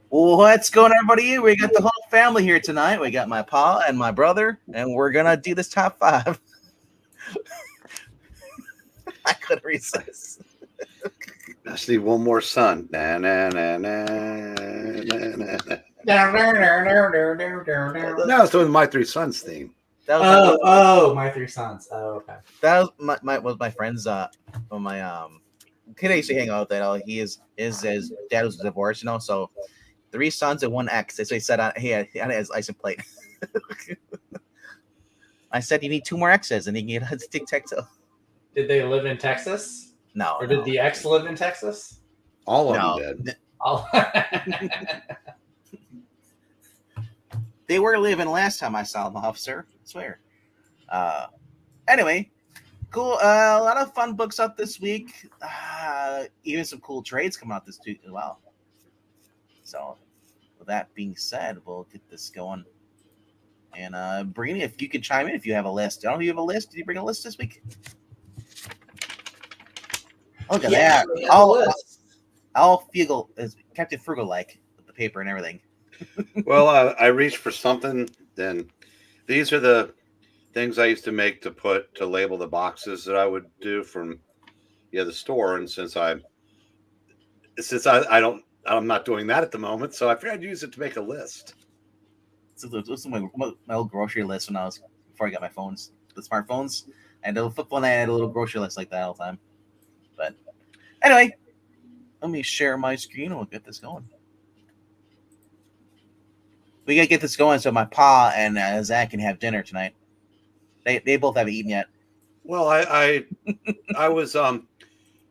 What's going on, everybody? We got the whole family here tonight. We got my pa and my brother, and we're gonna do this top five. I couldn't resist. I just need one more son. Na, na, na, na, na, na, na. No, it's doing My Three Sons theme. That was My Three Sons. Oh, okay. that was my friend's kid I used to hang out with. That his dad was divorced, so three sons and one ex. That's what he said on his license plate. I said you need two more exes, and he can get tic tac toe. Did they live in Texas? No, Or did the ex live in Texas? All of them did. Oh. They were living last time I saw them, officer. I swear. Anyway, cool. A lot of fun books up this week. Even some cool trades coming out this week as well. So, with that being said, we'll get this going. And Brini, if you could chime in, if you have a list. I don't know if you have a list. Did you bring a list this week? Look at that. All Fugel is Captain Frugal like with the paper and everything. Well, I reached for something. Then these are the things I used to make to label the boxes that I would do from the store. And since I'm not doing that at the moment, so I figured I'd use it to make a list. So this was my old grocery list before I got my phones, the smartphones. And the flip phone, I had a little grocery list like that all the time. But anyway, let me share my screen and we'll get this going. We gotta get this going so my pa and Zach can have dinner tonight. They both haven't eaten yet. Well, I was I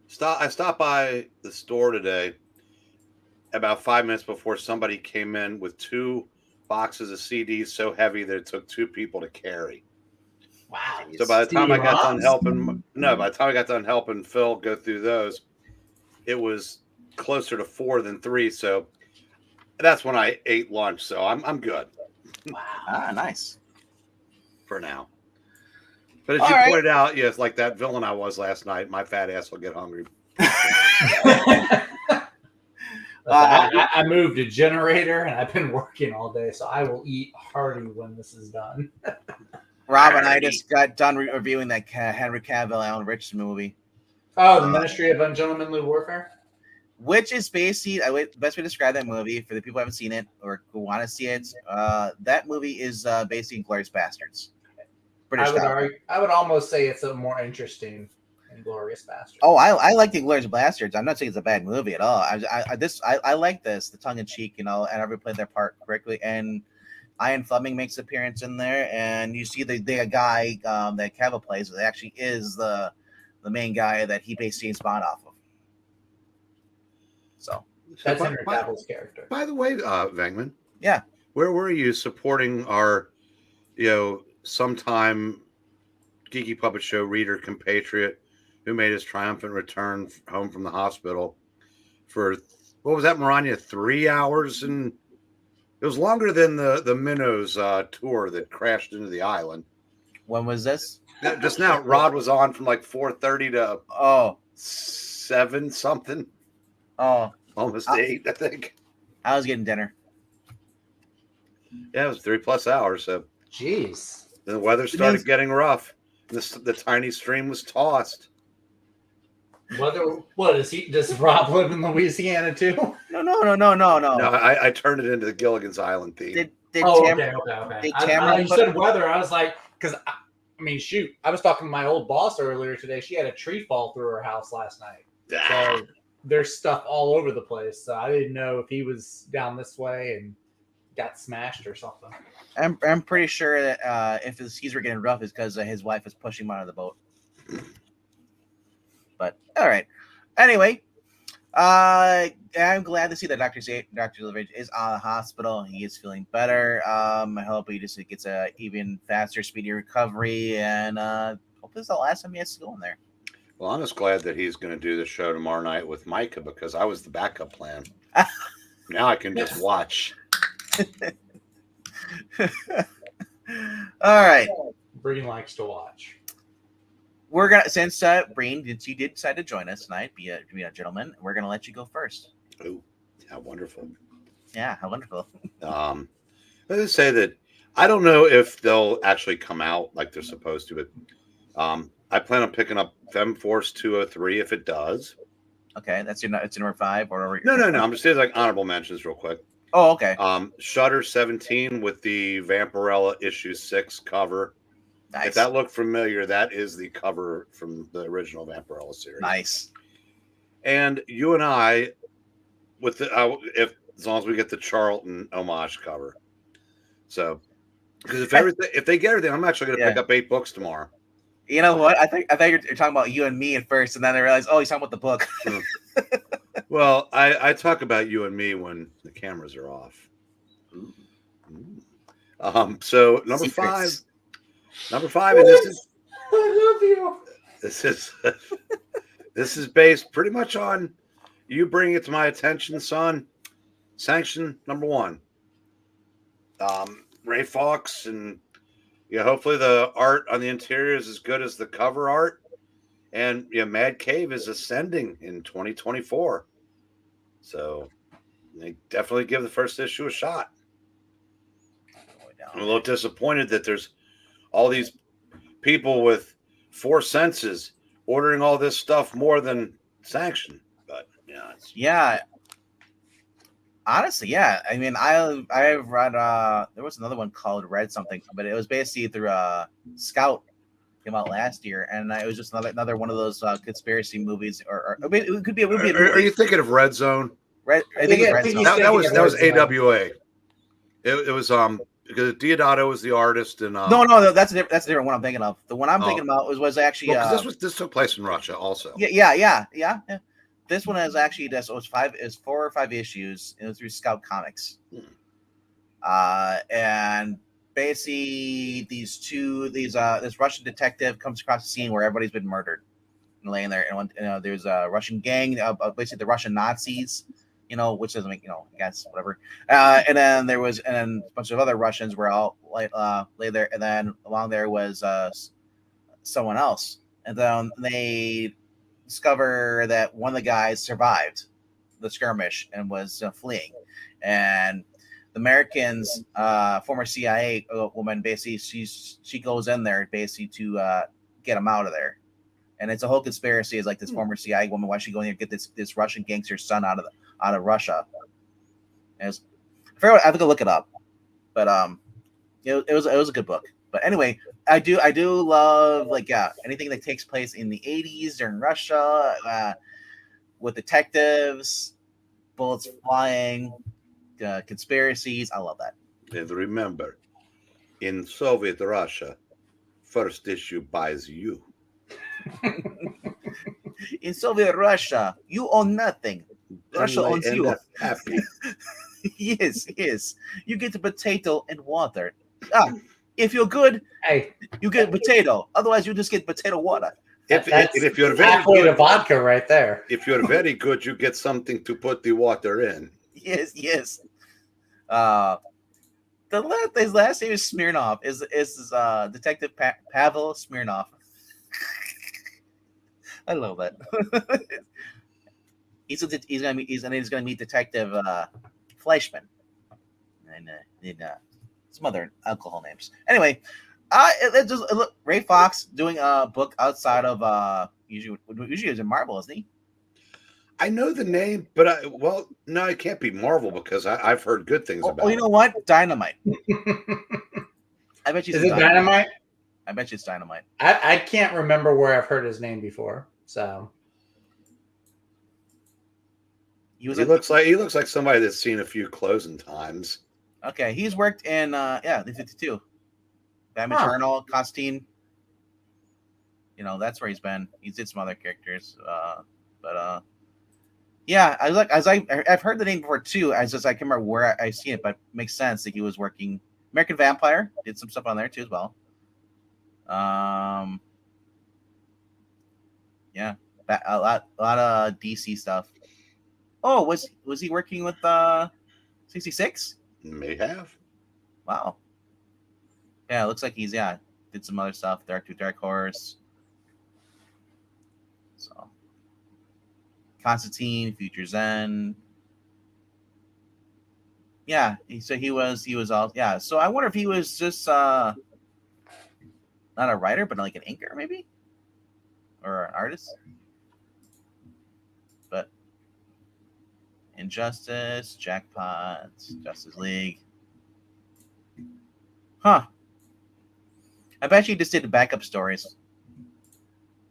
stopped by the store today about 5 minutes before somebody came in with two boxes of CDs so heavy that it took two people to carry. Wow. So by the time I got done helping Phil go through those, it was closer to 4 than 3. So that's when I ate lunch. So I'm good. Wow, nice. For now. But as you pointed out, yes, like that villain I was last night, my fat ass will get hungry. I moved a generator and I've been working all day, so I will eat hearty when this is done. Rob and I just got done reviewing that Henry Cavill Alan Richardson movie. Oh, the Ministry of Ungentlemanly Warfare? Which is basically the best way to describe that movie for the people who haven't seen it or who want to see it. That movie is basically Glorious Bastards. I would almost say it's a more interesting and Glorious Bastards. Oh, I like the Glorious Bastards. I'm not saying it's a bad movie at all. I like this, the tongue in cheek, and everybody played their part correctly. And Ian Fleming makes an appearance in there, and you see the guy that Cavill plays that actually is the main guy that he basically spawned off of. So that's Henry Cavill's character. By the way, Vangman. Yeah. Where were you supporting our, sometime Geeky Puppet Show reader compatriot who made his triumphant return home from the hospital for, what was that, Maranya? 3 hours? And it was longer than the Minnows tour that crashed into the island. When was this? Just now, Rod was on from like 4:30 to 7 something. Oh, almost 8, I think. I was getting dinner. Yeah, it was 3+ hours. So, jeez. The weather started getting rough. The tiny stream was tossed. Does Rob live in Louisiana too? No. I turned it into the Gilligan's Island theme. Okay. You said weather. I was like, because shoot, I was talking to my old boss earlier today. She had a tree fall through her house last night. So there's stuff all over the place. So I didn't know if he was down this way and got smashed or something. I'm pretty sure that if his skis were getting rough, is because his wife was pushing him out of the boat. But all right. Anyway, I'm glad to see that Dr. Silverage is out of the hospital. He is feeling better. I hope he just gets a even faster, speedier recovery, and hope this is the last time he has to go in there. Well, I'm just glad that he's going to do the show tomorrow night with Micah because I was the backup plan. Now I can just watch. All right. Breen likes to watch. We're gonna, since Breen, you did decide to join us tonight, be a gentleman, we're gonna let you go first. Oh, how wonderful! Yeah, how wonderful. Let's say that I don't know if they'll actually come out like they're supposed to, but I plan on picking up FemForce 203 if it does. Okay, it's your number 5 or No. I'm just saying like honorable mentions real quick. Oh, okay. Shutter 17 with the Vampirella issue 6 cover. Nice. If that looked familiar, that is the cover from the original Vampirella series. Nice. And you and I, with the if as long as we get the Charlton homage cover. So, because if they get everything, I'm actually going to pick up 8 books tomorrow. You know what? I think you're talking about you and me at first, and then I realized, oh, he's talking about the book. Well, I talk about you and me when the cameras are off. So number Secrets. 5, and this is I love you. This is based pretty much on you bringing it to my attention, son. Sanction number 1. Ray Fawkes, and hopefully the art on the interior is as good as the cover art. And Mad Cave is ascending in 2024. So they definitely give the first issue a shot. I'm a little disappointed that there's all these people with 4 senses ordering all this stuff more than Sanction. But yeah. Honestly, yeah. I mean, I've read there was another one called Red something, but it was basically through Scout, came out last year, and it was just another one of those conspiracy movies, or I mean, it could be a movie. Are you thinking of Red Zone? I think it's Red Zone. That was AWA. It was because Diodato was the artist, and no, that's a different one I'm thinking of. The one I'm thinking about was actually this took place in Russia also. Yeah. This one is actually it's 4 or 5 issues. It was through Scout Comics, and basically this Russian detective comes across a scene where everybody's been murdered and laying there, and there's a Russian gang, basically the Russian Nazis, which doesn't make I guess whatever, and then a bunch of other Russians were all lay there, and then along there was someone else, and then they discover that one of the guys survived the skirmish and was fleeing, and the Americans, former CIA woman, basically she goes in there basically to get him out of there, and it's a whole conspiracy. Is like this former CIA woman, why she going there to get this Russian gangster's son out of Russia. I have to go look it up, but it was a good book. But anyway, I do love anything that takes place in the 80s during Russia, with detectives, bullets flying, conspiracies. I love that. And remember, in Soviet Russia, first issue buys you. In Soviet Russia, you own nothing. Russia owns you. Happy. Yes. You get a potato and water. If you're good, you get potato. Otherwise, you just get potato water. If you're very halfway good, to vodka right there. If you're very good, you get something to put the water in. Yes. His last name is Smirnov. Is Detective Pavel Smirnov. I love that. he's gonna meet Detective Fleischman and some other alcohol names. Anyway, look, Ray Fawkes doing a book outside of usually is in Marvel, isn't he? I know the name, but no, it can't be Marvel because I've heard good things about it. Oh, you know what? Dynamite. I bet you. Is it Dynamite? I bet you it's Dynamite. I can't remember where I've heard his name before. So he looks like somebody that's seen a few closing times. Okay, he's worked in the 52, Batman Eternal, Constantine. That's where he's been. He's did some other characters, but yeah, I've heard the name before too. I can't remember where I've seen it, but it makes sense that he was working. American Vampire did some stuff on there too as well. Yeah, a lot of DC stuff. Oh, was he working with 66? May have. Wow. Yeah, it looks like he's did some other stuff. Dark Horse. So Constantine, Future Zen. Yeah, so he was all yeah. So I wonder if he was just not a writer, but like an inker maybe, or an artist. But Injustice, Jackpot, Justice League. Huh. I bet you just did the backup stories.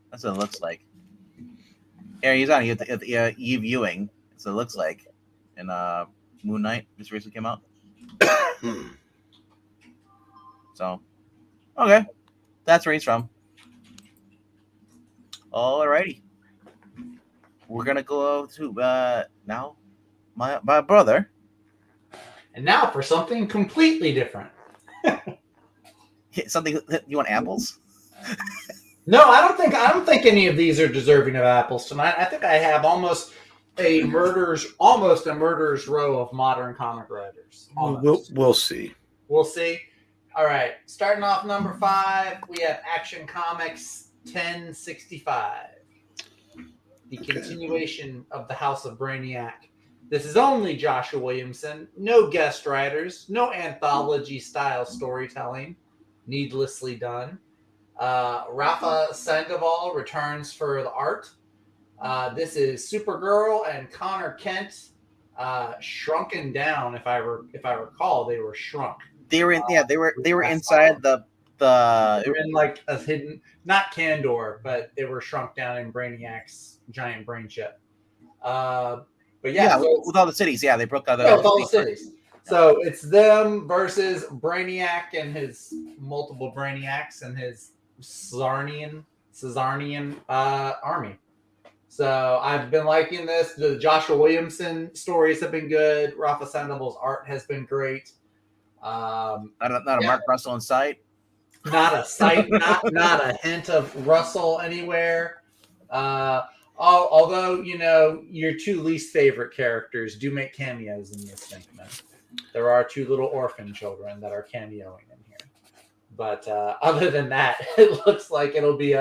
That's what it looks like. Yeah, he's on Eve Ewing. That's what it looks like. And Moon Knight just recently came out. So, okay. That's where he's from. Alrighty. We're going to go to now my brother. And now for something completely different. Something you want apples? No, I don't think any of these are deserving of apples tonight. I think I have almost a murderer's row of modern comic writers. We'll see. We'll see. All right, starting off number 5, we have Action Comics 1065, the continuation of the House of Brainiac. This is only Joshua Williamson, no guest writers, no anthology style storytelling, needlessly done. Rafa Sandoval returns for the art. This is Supergirl and Connor Kent, shrunken down. If I recall, they were shrunk. They were inside the. They were in like a hidden, not Kandor, but they were shrunk down in Brainiac's giant brain chip. But yeah, so with all the cities, they broke out. With all the cities. So it's them versus Brainiac and his multiple Brainiacs and his Caesarian army. So I've been liking this. The Joshua Williamson stories have been good. Rafa Sandoval's art has been great. Not a Mark Russell in sight. Not a sight. not a hint of Russell anywhere. Although your 2 least favorite characters do make cameos in this thing. There are 2 little orphan children that are cameoing in here. But other than that, it looks like it'll be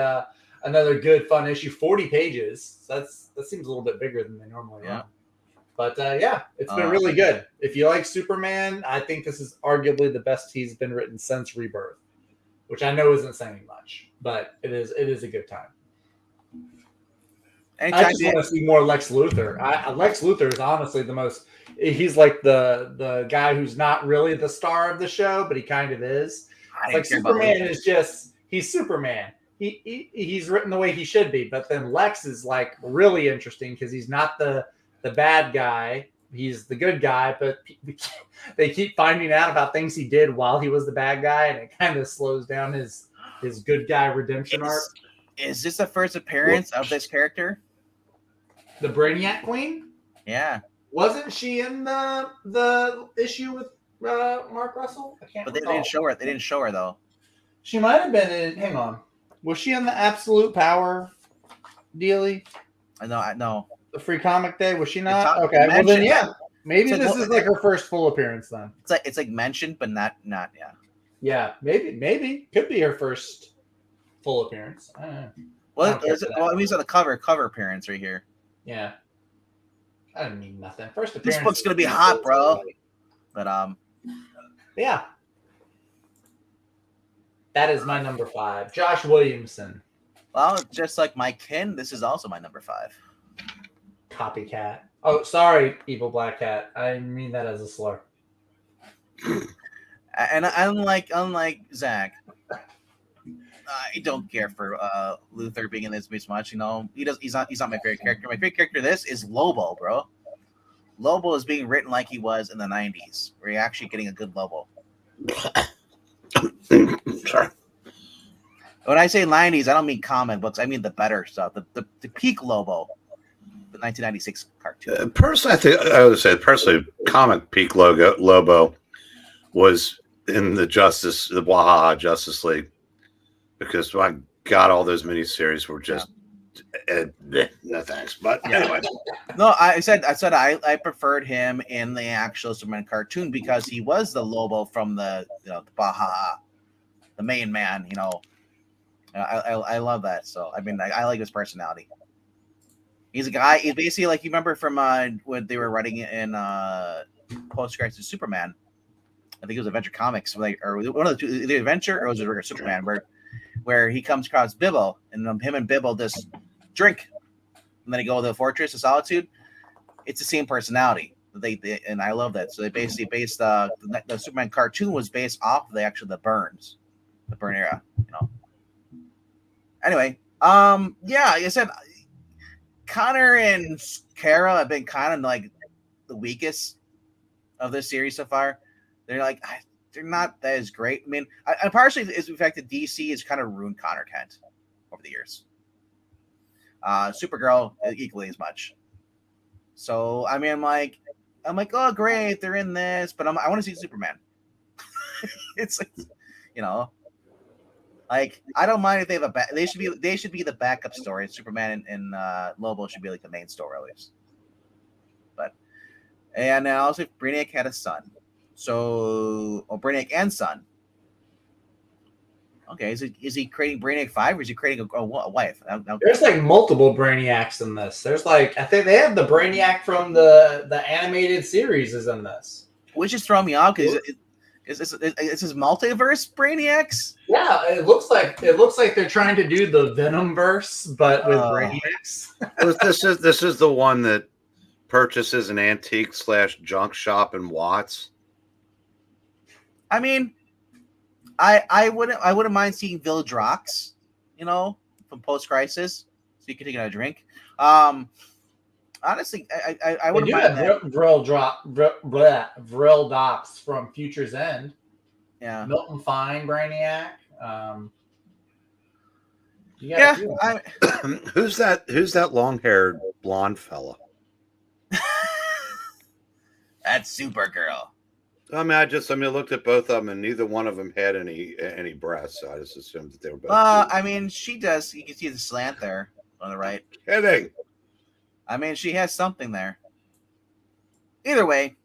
another good, fun issue. 40 pages. So that seems a little bit bigger than they normally are. But it's been really good. If you like Superman, I think this is arguably the best he's been written since Rebirth, which I know isn't saying much, but it is a good time. I just want to see more Lex Luthor. Lex Luthor is honestly the most. He's like the guy who's not really the star of the show, but he kind of is. Like Superman is he's Superman. He's written the way he should be, but then Lex is like really interesting because he's not the bad guy. He's the good guy, but they keep finding out about things he did while he was the bad guy, and it kind of slows down his good guy redemption arc. Is this the first appearance of this character? The Brainiac Queen? Yeah. Wasn't she in the issue with Mark Russell? I can't. But they didn't show her. They didn't show her though. She might have been in. Hang on. Was she in the Absolute Power dealie? No. The Free Comic Day? Was she not? Okay. Well then, yeah. Maybe this is like her first full appearance then. It's like mentioned, but not yeah. Yeah. Maybe could be her first full appearance. I don't know. Well, we saw the cover appearance right here. Yeah. I didn't mean nothing. First appearance. This book's gonna be hot, bro. But yeah. That is my number 5. Josh Williamson. Well, just like my kin, this is also my number 5. Copycat. Oh, sorry, Evil Black Cat. I mean that as a slur. And unlike Zach, I don't care for Luthor being in this much. He's not my favorite character. My favorite character this is Lobo, bro. Lobo is being written like he was in the 90s. We're actually getting a good Lobo. Sorry. When I say 90s, I don't mean comic books. I mean the better stuff. The peak Lobo, the 1996 cartoon. Personally, I would say comic peak Lobo was in the Wahaha Justice League, because my God, all those miniseries were just no thanks. But anyway, no, I said I preferred him in the actual Superman cartoon because he was the Lobo from the the Wahaha, the main man. I love that. So I mean, I like his personality. He's a guy. He's basically like, you remember from when they were writing in post-crisis Superman. I think it was Adventure Comics, or one of the two, either Adventure or it was a regular Superman, where he comes across Bibble, and him and Bibble just drink, and then he go to the Fortress of Solitude. It's the same personality. They and I love that. So they basically based the Superman cartoon was based off of the Burn era. Anyway, yeah, like I said, Connor and Kara have been kind of like the weakest of this series so far. They're not that as great. I mean, I partially is the fact that DC has kind of ruined Connor Kent over the years. Supergirl equally as much. So I mean, I'm like, oh great, they're in this, but I want to see Superman. It's like I don't mind if they have they should be the backup story. Superman and Lobo should be like the main story at least. And also Brainiac had a son. So, Brainiac and son. Okay, is he creating Brainiac 5 or is he creating a wife? There's like multiple Brainiacs in this. There's like, I think they have the Brainiac from the animated series is in this. Which is throwing me off because is this multiverse Brainiacs? Yeah, it looks like they're trying to do the Venomverse, but with Brainiacs. This is the one that purchases an antique / junk shop in Watts. I mean, I wouldn't mind seeing Village Rocks, from Post Crisis, so you can take another drink. Honestly, I wouldn't mind that. Vril Docs from Future's End. Yeah. Milton Fine, Brainiac. Who's that long-haired blonde fella? That's Supergirl. I looked at both of them, and neither one of them had any breasts, so I just assumed that they were both. I mean, she does. You can see the slant there on the right. Kidding. I mean, she has something there. Either way,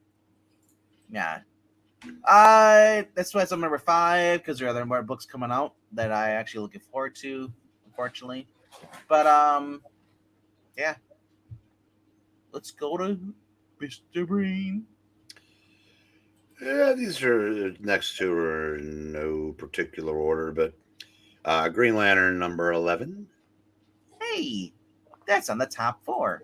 yeah. That's why it's on number 5 because there are other more books coming out that I actually looking forward to, unfortunately. But yeah. Let's go to Mr. Breen. Yeah, these are next two are in no particular order, but Green Lantern number 11. Hey, that's on the top 4.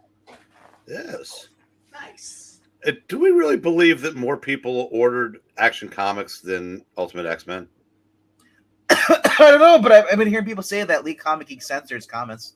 Yes. Nice. Do we really believe that more people ordered Action Comics than Ultimate X-Men? I don't know, but I've been hearing people say that League Comic Geek censors comments.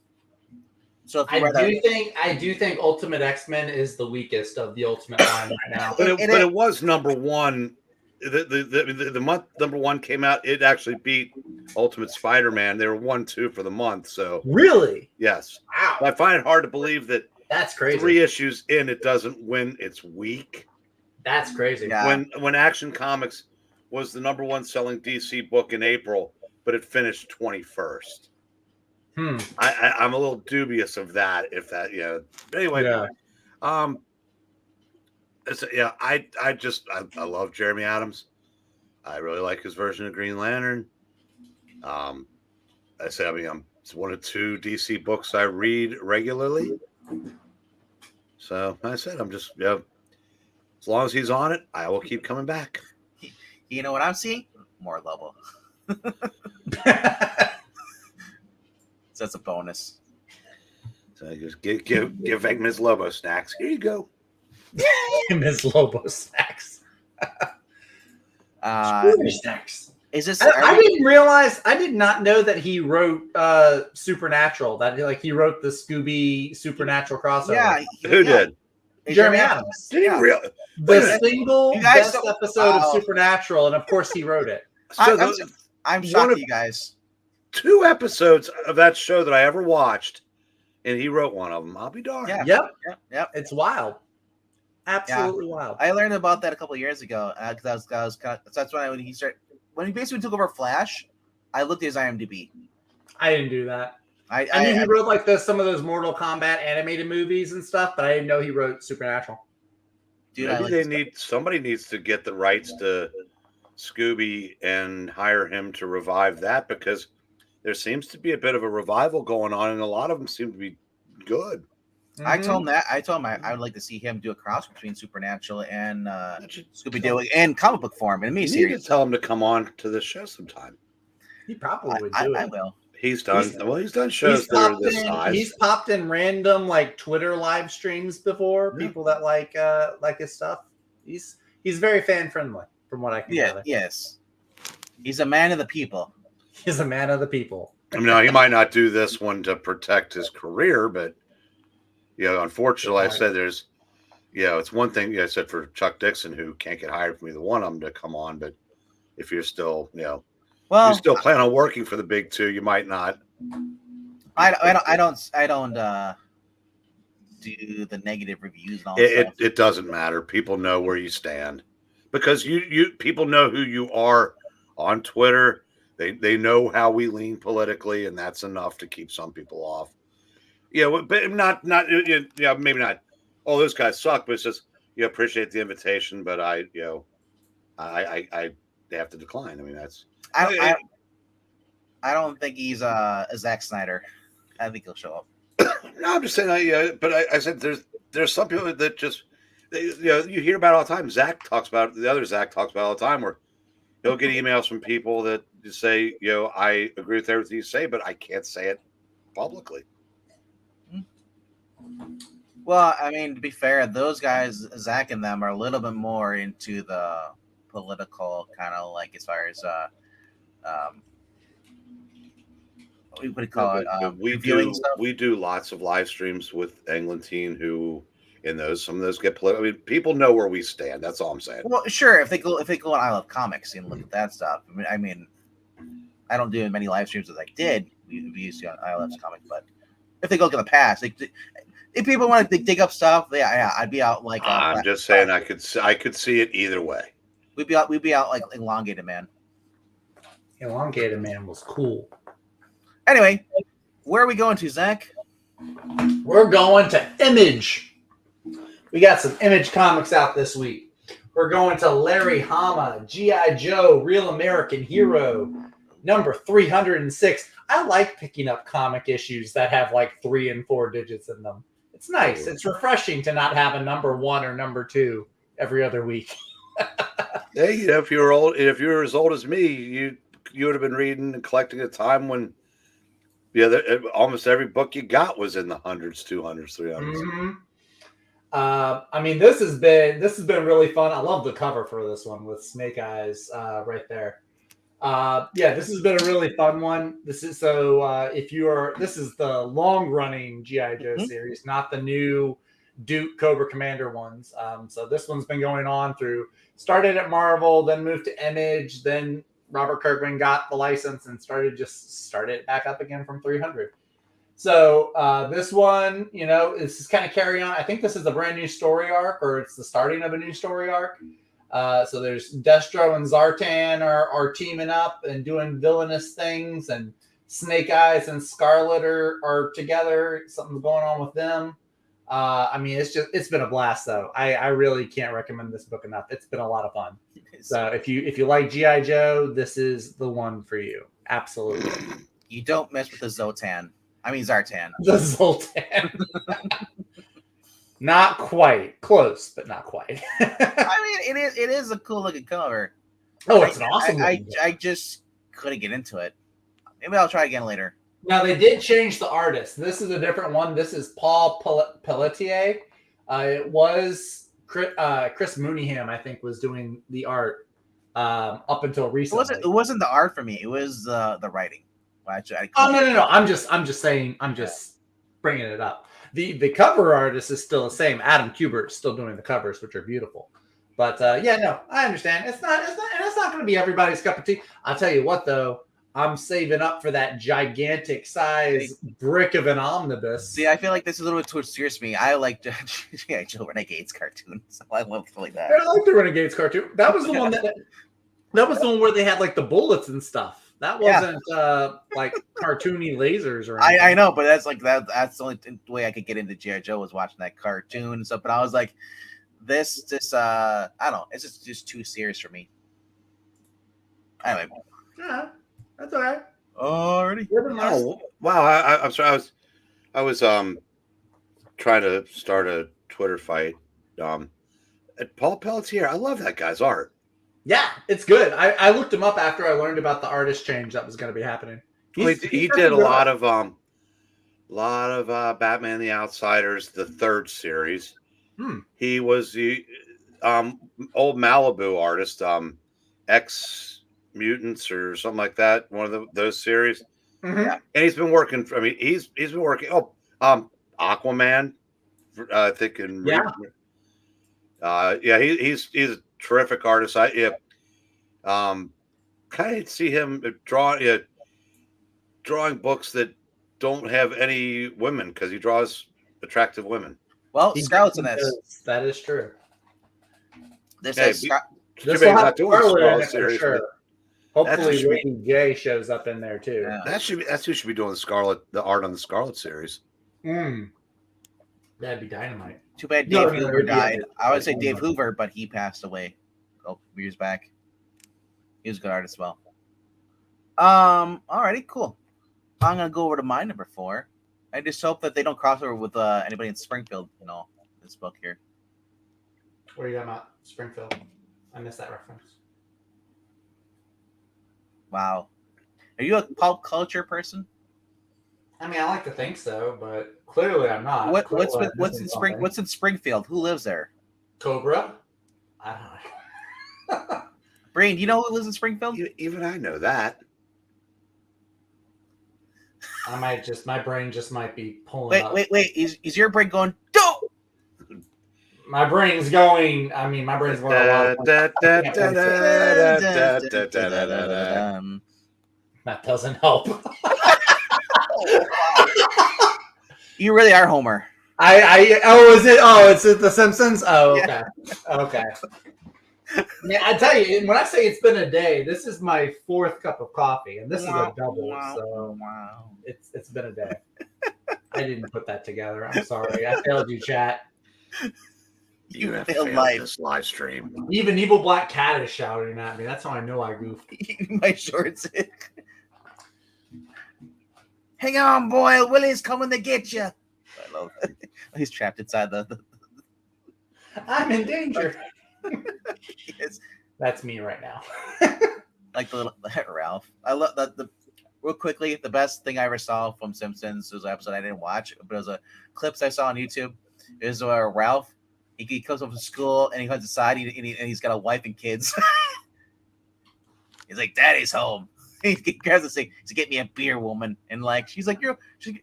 So I do think Ultimate X-Men is the weakest of the Ultimate line right now. But it was number 1. The month number 1 came out. It actually beat Ultimate Spider-Man. They were 1-2 for the month. So really, yes. Wow. I find it hard to believe that that's crazy. 3 issues in, it doesn't win its week. That's crazy. Yeah. When Action Comics was the number 1 selling DC book in April, but it finished 21st. I'm a little dubious of that. If that, Anyway, I love Jeremy Adams. I really like his version of Green Lantern. It's one of 2 DC books I read regularly. So I said, I'm just as long as he's on it, I will keep coming back. You know what I'm seeing? More Lobo. So that's a bonus. So just give Ms. Lobo snacks. Here you go. Ms. Lobo snacks. Snacks. Is this? I did not know that he wrote Supernatural. That he wrote the Scooby Supernatural crossover. Yeah, who did? Jeremy Adams. Did he really? The single best episode of Supernatural, and of course he wrote it. So I'm shocked, you guys. 2 episodes of that show that I ever watched, and he wrote one of them. I'll be darned. Yeah. Yep. It's wild. Absolutely wild. I learned about that a couple of years ago because that's when he basically took over Flash. I looked at his IMDb. I didn't do that. I knew he wrote some of those Mortal Kombat animated movies and stuff, but I didn't know he wrote Supernatural. Dude, Maybe somebody needs to get the rights to Scooby and hire him to revive that, because there seems to be a bit of a revival going on, and a lot of them seem to be good. Mm-hmm. I told him I would like to see him do a cross between Supernatural and Scooby Doo in comic book form in a miniseries. You need to tell him to come on to the show sometime. He probably would do it. I will. He's done shows that are this size. He's popped in random like Twitter live streams before. Yeah. People that like his stuff. He's very fan friendly, from what I can gather. Yes. He's a man of the people. He's a man of the people. No, he might not do this one to protect his career, but unfortunately, I said there's, it's one thing I said for Chuck Dixon, who can't get hired from either one of them to come on, but if you're still, you still plan on working for the big two, you might not. I don't do the negative reviews and all that. It doesn't matter. People know where you stand because you people know who you are on Twitter. They know how we lean politically, and that's enough to keep some people off. But not maybe not. Oh, those guys suck, but it's just appreciate the invitation, but I have to decline. I mean, that's. I don't think he's a Zack Snyder. I think he'll show up. No, I'm just saying. But I said there's some people that just you hear about all the time. The other Zach talks about all the time, where he'll get emails from people that just say, I agree with everything you say, but I can't say it publicly. Well, I mean, to be fair, those guys, Zach and them, are a little bit more into the political kind of like as far as what do you call it? We do lots of live streams with Eglantine, who some of those get political. I mean, people know where we stand. That's all I'm saying. Well, sure, if they go on I Love Comics and look at that stuff. I mean, I don't do as many live streams as I did. We used to on I Love Comics, but if they go look in the past, if people want to dig up stuff, I'd be out like. I'm just saying, I could see it either way. We'd be out like Elongated Man. Elongated Man was cool. Anyway, where are we going to, Zach? We're going to Image. We got some Image comics out this week. We're going to Larry Hama, G.I. Joe, Real American Hero, number 306. I like picking up comic issues that have like 3 and 4 digits in them. It's nice. It's refreshing to not have a number 1 or number 2 every other week. Hey, if you're as old as me, you would have been reading and collecting at a time when almost every book you got was in the hundreds, 200s, 300s. Mm-hmm. I mean, this has been really fun. I love the cover for this one with Snake Eyes right there. This has been a really fun one. This is this is the long running G.I. Joe series, not the new Duke Cobra Commander ones. So this one's been going on started at Marvel, then moved to Image, then Robert Kirkman got the license and started it back up again from 300. So this one, this is kind of carry on. I think this is a brand new story arc, or it's the starting of a new story arc. So there's Destro and Zartan are teaming up and doing villainous things, and Snake Eyes and Scarlet are together. Something's going on with them. I mean, it's been a blast though. I really can't recommend this book enough. It's been a lot of fun. So if you like G.I. Joe, this is the one for you. Absolutely. You don't mess with the Zartan. The Zoltan. Not quite. Close, but not quite. I mean, it is a cool looking cover. Oh, it's an awesome I just couldn't get into it. Maybe I'll try again later. Now, they did change the artist. This is a different one. This is Paul Pelletier. It was Chris Mooneyham, I think, was doing the art up until recently. It wasn't the art for me. It was the writing. No. I'm just saying. I'm just bringing it up. The cover artist is still the same. Adam Kubert is still doing the covers, which are beautiful. But I understand. It's not going to be everybody's cup of tea. I'll tell you what, though. I'm saving up for that gigantic size brick of an omnibus. See, I feel like this is a little bit too serious for me. I like Joe Renegades cartoon, so I love like that. I like the Renegades cartoon. That was the one that was the one where they had like the bullets and stuff. That wasn't like cartoony lasers or anything. I know, but that's like that's the only way I could get into G.I. Joe was watching that cartoon and stuff. But I was like, this I don't know, it's just too serious for me. Anyway. Yeah. That's all right. Already. Oh, wow. I'm sorry. I was trying to start a Twitter fight. And Paul Pelletier, I love that guy's art. Yeah, it's good. I looked him up after I learned about the artist change that was going to be happening. He did a lot of Batman the Outsiders, the third series. He was the old Malibu artist, X Mutants or something like that. One of those series. Mm-hmm. And he's been working. I mean, he's been working. Aquaman, I think. He's a terrific artist. Kind of see him drawing books that don't have any women because he draws attractive women. Well, Scarlett's in this. That is true. This will have Scarlett in it for sure. Hopefully, Ricky J shows up in there too. Yeah. That's who should be doing the art on the Scarlet series. That'd be dynamite. Too bad Dave Hoover died. I would say Dave Hoover, but he passed away a couple years back. He was a good artist as well. Alrighty, cool. I'm gonna go over to my number 4. I just hope that they don't cross over with anybody in Springfield. This book here. Where are you talking about? Springfield. I missed that reference. Wow. Are you a pop culture person? I mean, I like to think so, but clearly I'm not. What's in Springfield? Who lives there? Cobra? I don't know. Brain, do you know who lives in Springfield? Even I know that. My brain just might be pulling up. Wait. Is your brain going, go? My brain's going a lot. That doesn't help. You really are Homer. It's The Simpsons? Oh, okay. Yeah. Okay. Man, I tell you, when I say it's been a day, this is my 4th cup of coffee, and this is a double. So it's been a day. I didn't put that together. I'm sorry. I failed you, chat. You have failed this live stream. Even Evil Black Cat is shouting at me. That's how I know I goofed. My shorts. Hang on, boy. Willie's coming to get you. I love it. He's trapped inside the... I'm in danger. Yes. That's me right now. Like the little Ralph. I love that. Real quickly, the best thing I ever saw from Simpsons was an episode I didn't watch, but it was clips I saw on YouTube. It was Ralph. He comes up from school and he comes inside and he's got a wife and kids. He's like, "Daddy's home." He grabs this thing. He's like, "Get me a beer, woman." And she's like,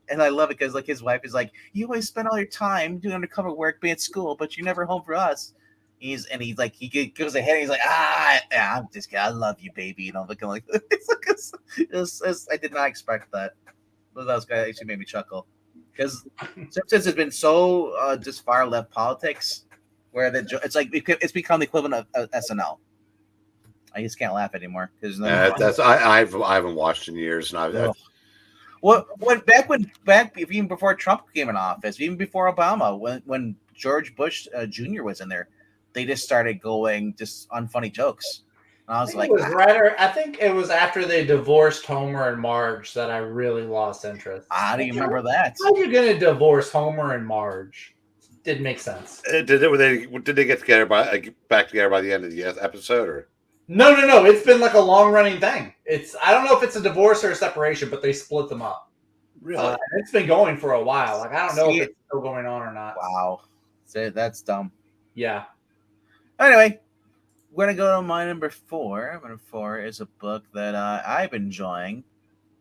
and I love it because his wife is like, "You always spend all your time doing undercover work, being at school, but you're never home for us." He goes ahead and he's like, I'm just kidding. I love you, baby. Looking like I did not expect that. That was kind of actually made me chuckle because Simpsons has been so just far left politics where it's become the equivalent of SNL. I just can't laugh anymore because I haven't watched in years, and even before Trump came in office, even before Obama, when George Bush Jr. was in there. They just started going just unfunny jokes. And I was like, I think it was after they divorced Homer and Marge that I really lost interest. How do you remember that? How are you going to divorce Homer and Marge? Didn't make sense. Did they get together back together by the end of the episode? Or? No. It's been like a long running thing. I don't know if it's a divorce or a separation, but they split them up. Really? It's been going for a while. I don't know if it's still going on or not. Wow. That's dumb. Yeah. Anyway, we're going to go to my number 4. Number 4 is a book that I've been enjoying.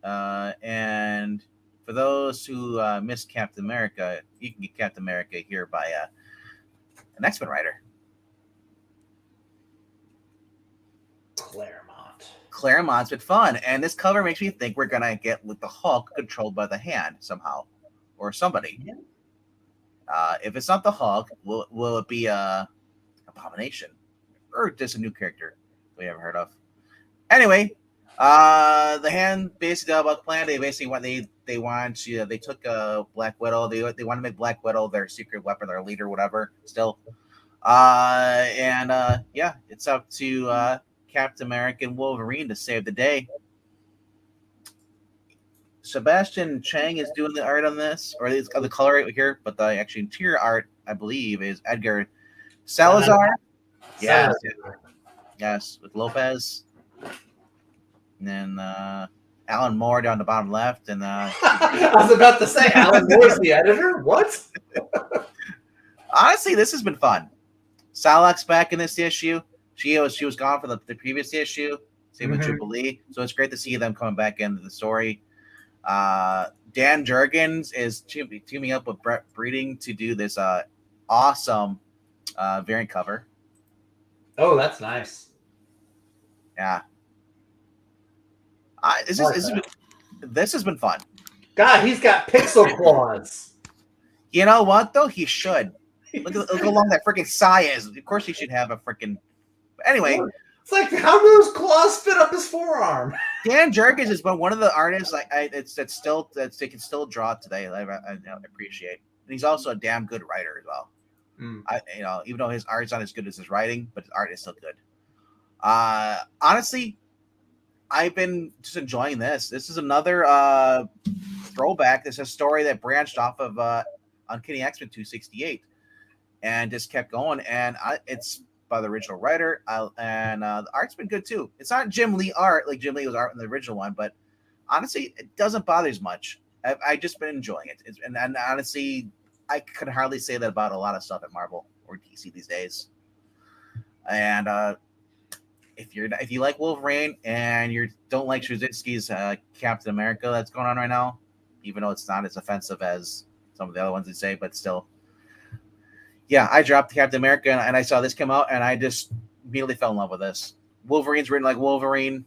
And for those who missed Captain America, you can get Captain America here by an X-Men writer. Claremont's been fun. And this cover makes me think we're going to get with the Hulk controlled by the Hand somehow. Or somebody. Yeah. If it's not the Hulk, will it be Abomination, or just a new character we haven't heard of. Anyway, the Hand basically about the plan. They basically they took Black Widow. They want to make Black Widow their secret weapon, their leader, whatever. Still, it's up to Captain America and Wolverine to save the day. Sebastian Chang is doing the art on this, or it's got the color right here, but the actually interior art, I believe, is Edgar Salazar. Yes, yes, with Lopez, and then Alan Moore down the bottom left, and I was about to say Alan Moore's the editor. What? Honestly, this has been fun. Salak's back in this issue. She was gone for the previous issue. Same with Jubilee. So it's great to see them coming back into the story. Dan Jurgens is teaming up with Brett Breeding to do this awesome variant cover. Oh, that's nice. Yeah. This has been fun. God, he's got pixel claws. You know what, though? He should. Look how long that freaking sigh is. Of course he should have a freaking... Anyway. It's like, how do those claws fit up his forearm? Dan Jurgens has been one of the artists they can still draw today. I appreciate. And he's also a damn good writer as well. Even though his art's not as good as his writing, but his art is still good. Honestly, I've been just enjoying this. This is another throwback. This is a story that branched off of Uncanny X-Men 268 and just kept going. And it's by the original writer, and the art's been good too. It's not Jim Lee art, like Jim Lee was art in the original one, but honestly, it doesn't bother as much. I've just been enjoying it. And honestly, I could hardly say that about a lot of stuff at Marvel or DC these days. And if you like Wolverine and you don't like Straczynski's Captain America that's going on right now, even though it's not as offensive as some of the other ones they say, but still. Yeah, I dropped Captain America and I saw this come out and I just immediately fell in love with this. Wolverine's written like Wolverine.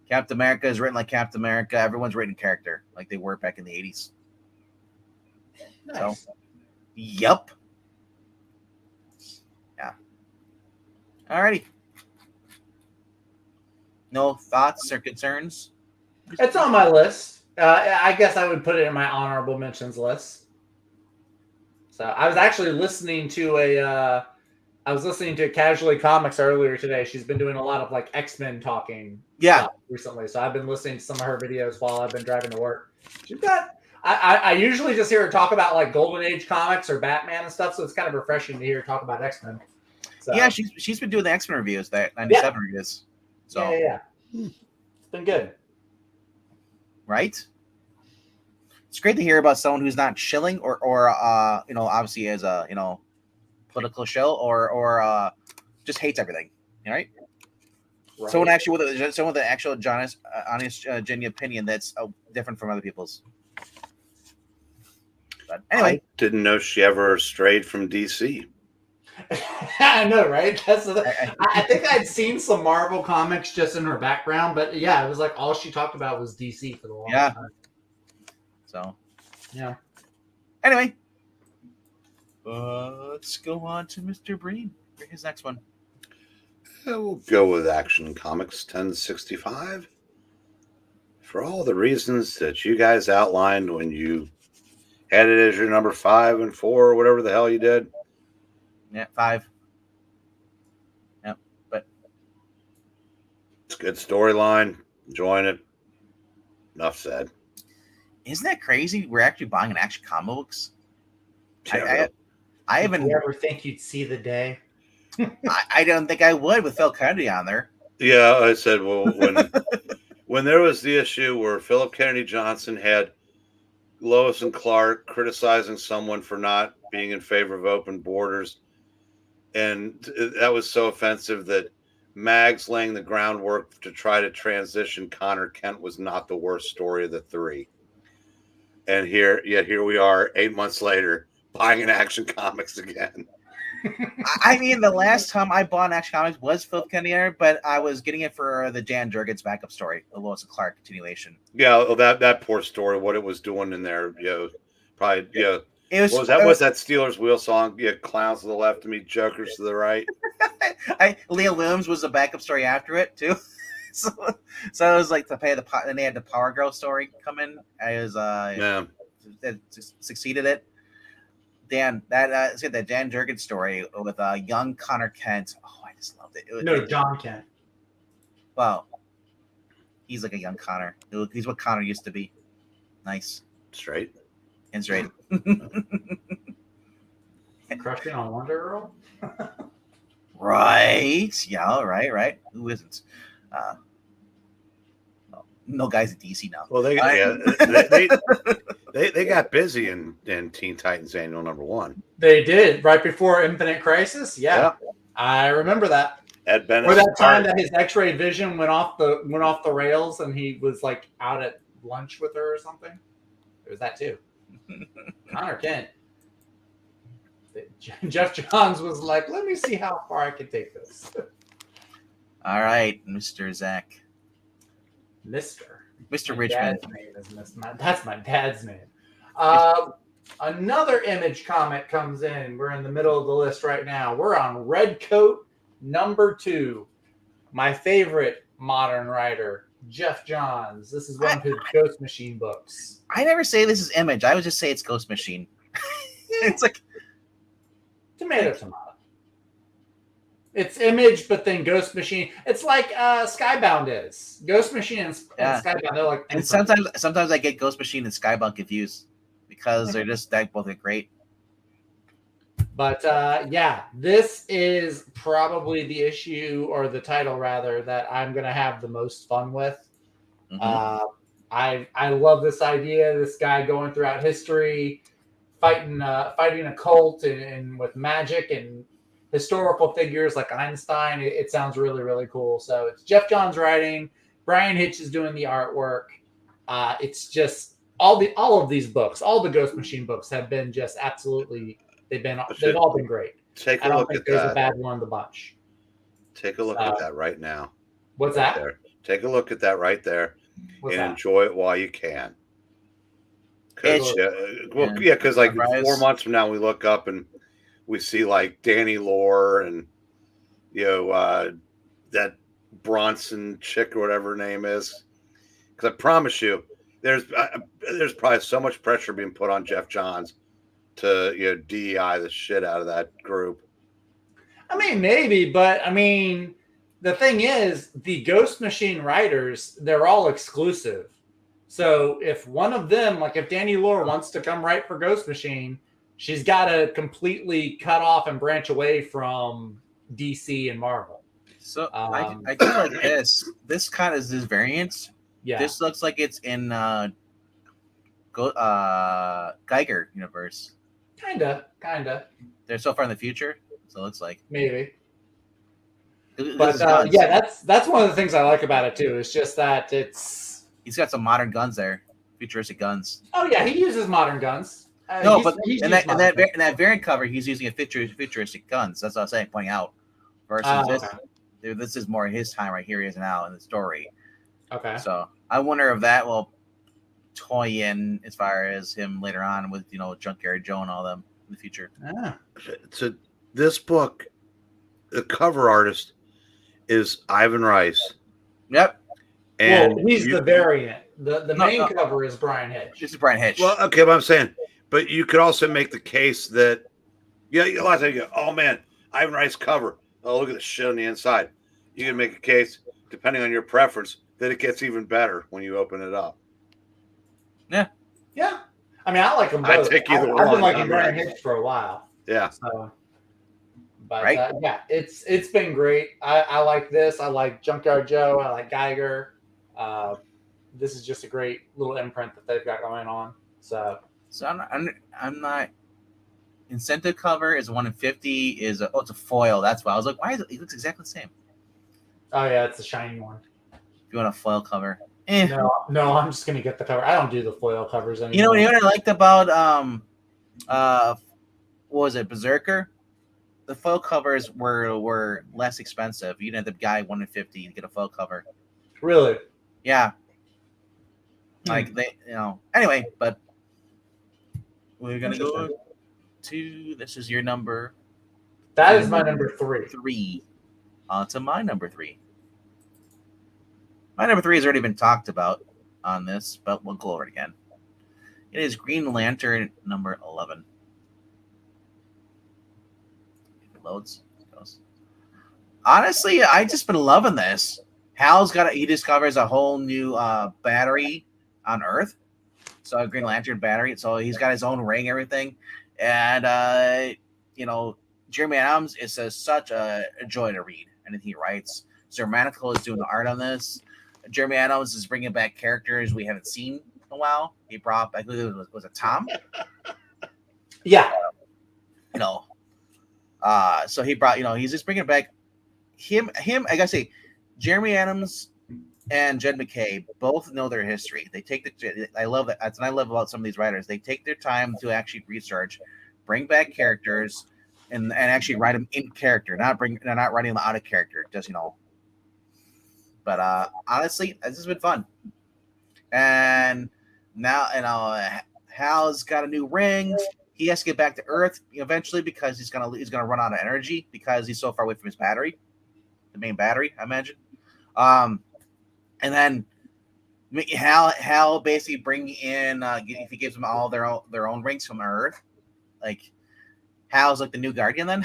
Captain America is written like Captain America. Everyone's written character like they were back in the 80s. Nice. So, yep. Yeah. Alrighty. No thoughts or concerns? It's on my list. I guess I would put it in my honorable mentions list. So I was actually listening to Casually Comics earlier today. She's been doing a lot of like X-Men talking stuff recently. So I've been listening to some of her videos while I've been driving to work. She's got I usually just hear her talk about like Golden Age comics or Batman and stuff, so it's kind of refreshing to hear her talk about X-Men. So, yeah, she's been doing the X-Men reviews, that 97 reviews. So yeah. It's been good. Right? It's great to hear about someone who's not shilling or obviously as a political shill or just hates everything. Right? Someone actually with an actual honest, genuine opinion that's different from other people's. But anyway, I didn't know she ever strayed from DC. I know, right? I think I'd seen some Marvel comics just in her background, but yeah, it was like all she talked about was DC for the longest time. So, yeah. Anyway, let's go on to Mr. Breen for his next one. We'll go with Action Comics 1065. For all the reasons that you guys outlined when you had it as your number 5 and 4 or whatever the hell you did. Yeah, 5. Yep, but it's a good storyline. Enjoying it. Enough said. Isn't that crazy? We're actually buying an Action Comics. Yeah, I haven't. Did you ever think you'd see the day? I don't think I would with Phil Kennedy on there. Yeah, I said, well, when there was the issue where Philip Kennedy Johnson had Lois and Clark criticizing someone for not being in favor of open borders, and that was so offensive that Mags laying the groundwork to try to transition Connor Kent was not the worst story of the 3. And here we are 8 months later buying an Action Comics again. I mean, the last time I bought an Action Comics was Phil Kennedy, but I was getting it for the Dan Jurgens backup story, the Lois and Clark continuation. Yeah, that poor story, what it was doing in there, probably, It was, what's that Steelers wheel song? Yeah, clowns to the left of me, jokers to the right. Leah Williams was the backup story after it too. so it was like to pay and they had the Power Girl story come in. It succeeded it. Dan, that Dan Jurgens story with young Connor Kent. Oh, I just loved it. John Kent. Well, he's like a young Connor. He's what Connor used to be. Nice. Straight. And straight. Crushing on Wonder Girl? Right. Yeah, right. Who isn't? No guys at DC now. Well, they got busy in Teen Titans Annual #1. They did right before Infinite Crisis. Yeah. I remember that. Ed Bennett. Or that time that his X-ray vision went off the rails, and he was like out at lunch with her or something. It was that too. Connor Kent. Jeff Johns was like, "Let me see how far I can take this." All right, Mr. Zach. Mr. Richmond. Dad's name is that's my dad's name. Another Image comic comes in. We're in the middle of the list right now. We're on Red Coat #2. My favorite modern writer, Jeff Johns. This is one of his Ghost Machine books. I never say this is Image. I would just say it's Ghost Machine. It's like tomato. It's Image, but then Ghost Machine. It's like Skybound is. Ghost Machine and Skybound. They're like. And sometimes I get Ghost Machine and Skybound confused because they're just both are great. But this is probably the issue, or the title rather, that I'm gonna have the most fun with. Mm-hmm. I love this idea. This guy going throughout history, fighting a cult and with magic and historical figures like Einstein. It sounds really, really cool. So it's Jeff Johns writing. Brian Hitch is doing the artwork. It's just all of these books, all the Ghost Machine books have been just absolutely. They've all been great. Take a I don't look think at there's that. a bad one in the bunch. Take a look at that right now. What's right that? There. Take a look at that right there, What's and that? enjoy it while you can. Because like Surprise. 4 months from now, we look up and we see like Danny Lore and that Bronson chick or whatever her name is. Because I promise you, there's probably so much pressure being put on Jeff Johns to DEI the shit out of that group. I mean, maybe, but I mean, the thing is, the Ghost Machine writers, they're all exclusive. So if one of them, like if Danny Lore wants to come write for Ghost Machine, she's got to completely cut off and branch away from DC and Marvel. So I feel like this kind of is this variant. Yeah. This looks like it's in Geiger universe. Kinda. They're so far in the future, so it looks like Maybe. But that's one of the things I like about it too. It's just that he's got some modern guns there, futuristic guns. Oh yeah, he uses modern guns. No, but in that variant cover, he's using a futuristic guns. That's what I was saying, pointing out. Versus this is more his time right here. He is now in the story. Okay. So I wonder if that will toy in as far as him later on with Junkyard Joe and all them in the future. So this book, the cover artist is Ivan Rice. Yep. And he's the variant. The main cover is Brian Hitch. This is Brian Hitch. Well, okay, but I'm saying, but you could also make the case that a lot of times you go, oh man, Ivan Rice cover. Oh, look at the shit on the inside. You can make a case, depending on your preference, that it gets even better when you open it up. Yeah. Yeah. I mean, I like them both. I take either one. I've been liking Brian Hitch for a while. Yeah. So, but it's been great. I like this. I like Junkyard Joe. I like Geiger. This is just a great little imprint that they've got going on. So I'm not. Incentive cover is 1 in 50. It's a foil. That's why I was like, why is it? It looks exactly the same. Oh yeah, it's a shiny one. If you want a foil cover, no, I'm just gonna get the cover. I don't do the foil covers anymore. You know what I liked about what was it, Berserker? The foil covers were less expensive. You didn't have to buy 1 in 50 to get a foil cover. Really? Yeah. Like they, Anyway, but we're gonna go to this is your number. That is my number 3. 3. To my number 3. My number 3 has already been talked about on this, but we'll go over it again. It is Green Lantern number 11. It loads. It goes. Honestly, I just been loving this. He discovers a whole new battery on Earth. So a Green Lantern battery. So he's got his own ring, everything, and Jeremy Adams is such a joy to read. Anything he writes. Sir Manacle is doing the art on this. Jeremy Adams is bringing back characters we haven't seen in a while. He brought, I believe was it Tom? Yeah. So he brought, he's just bringing back him. I gotta say, Jeremy Adams and Jed McKay both know their history. They take I love that. That's what I love about some of these writers. They take their time to actually research, bring back characters, and actually write them in character. They're not writing them out of character. Just But honestly, this has been fun. And now, Hal's got a new ring. He has to get back to Earth eventually because he's gonna run out of energy because he's so far away from his battery, the main battery, I imagine. And then Hal basically bring in if he gives them all their own rings from Earth, like Hal's like the new Guardian. Then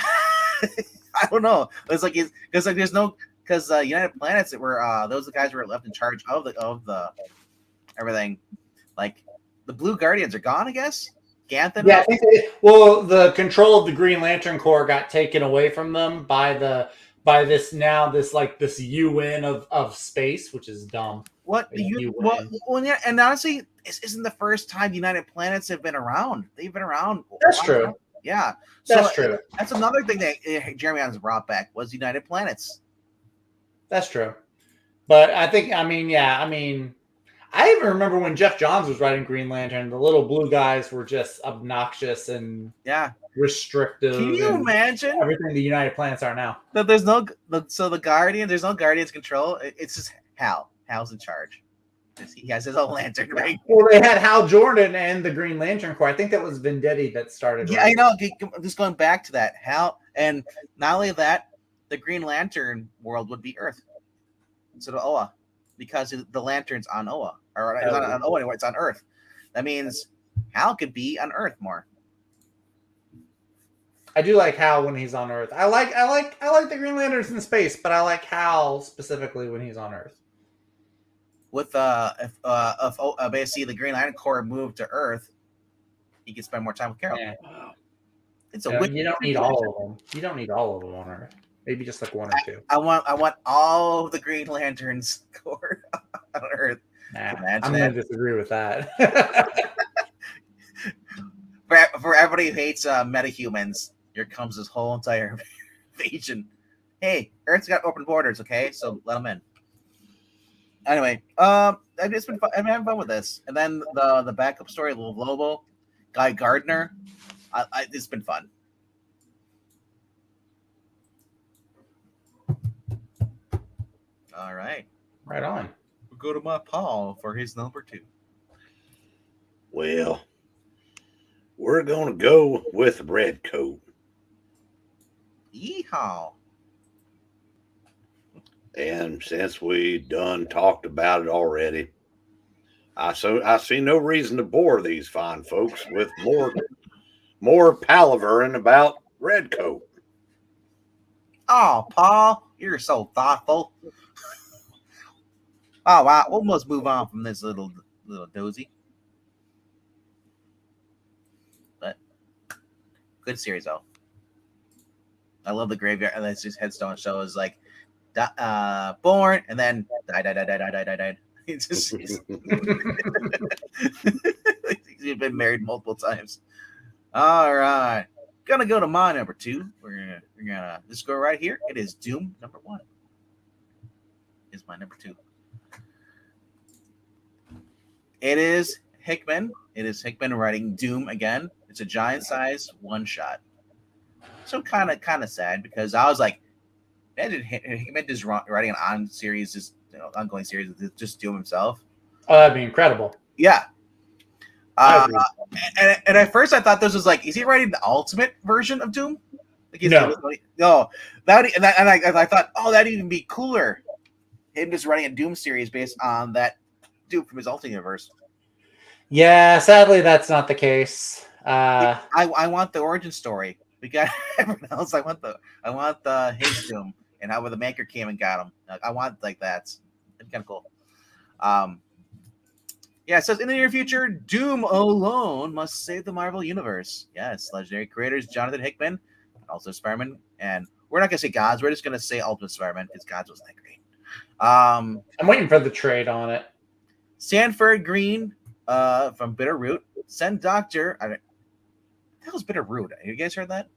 I don't know. It's like there's no United Planets that were those are the guys who were left in charge of the everything. Like the Blue Guardians are gone, I guess. Ganthan. Yeah, I think the control of the Green Lantern Corps got taken away from them by this UN of space, which is dumb. What the UN? Well, yeah, and honestly, this isn't the first time United Planets have been around. They've been around. That's true. Yeah, that's true. That's another thing that Jeremy Adams brought back was United Planets. That's true. But I even remember when Jeff Johns was writing Green Lantern, the little blue guys were just obnoxious and restrictive. Can you imagine everything the United Planets are now? But there's no there's no Guardians control. It's just Hal. Hal's in charge. He has his own lantern ring. Well, they had Hal Jordan and the Green Lantern Corps. I think that was Vendetti that started. Yeah, I know. Just going back to that, Hal, and not only that, the Green Lantern world would be Earth instead of Oa, because the lantern's on Oa, or it's not on Oa anymore. It's on Earth. That means Hal could be on Earth more. I do like Hal when he's on Earth. I like the Green Lanterns in space, but I like Hal specifically when he's on Earth. With basically the Green Lantern Corps moved to Earth, he can spend more time with Carol. Yeah. It's you don't need all of them. You don't need all of them on Earth. Maybe just like one or two. I want all of the Green Lanterns Corps on Earth. Nah, I'm going to disagree with that. For everybody who hates metahumans, here comes this whole entire invasion. Hey, Earth's got open borders, okay? So let them in. Anyway, I've just been I'm having fun with this, and then the backup story, Little Lobo, Guy Gardner. It's been fun. All right, right on. We'll go to my Paul for his number 2. Well, we're gonna go with Redcoat. Yeehaw! And since we done talked about it already, I see no reason to bore these fine folks with more palavering about Redcoat. Oh, Paul, you're so thoughtful. Oh, wow. We'll must move on from this little dozy. But good series, though. I love the graveyard. And that's just headstone shows like born and then died. He's been married multiple times. All right. Gonna go to my number 2. We're gonna just go right here. It is Doom number 1. Is my number 2. It is Hickman. It is Hickman writing Doom again. It's a giant size one shot. So kind of sad because I was like, imagine Hickman just writing an ongoing series with just Doom himself. Oh, that'd be incredible. Yeah. And at first I thought this was like, is he writing the ultimate version of Doom? Like no. I thought, oh, that'd even be cooler. Him just writing a Doom series based on that Doom from his Ultimate Universe. Yeah, sadly that's not the case. I want the origin story. We got everyone else. I want the his Doom and how the Maker came and got him. I want like that. It's kind of cool. Yeah, it says in the near future, Doom alone must save the Marvel Universe. Yes, legendary creators Jonathan Hickman, and also Spider-Man, and we're not gonna say gods. We're just gonna say Ultimate Spider-Man because gods wasn't that great. I'm waiting for the trade on it. Sanford Green, from Bitterroot, send Doctor. That was Bitterroot. You guys heard that?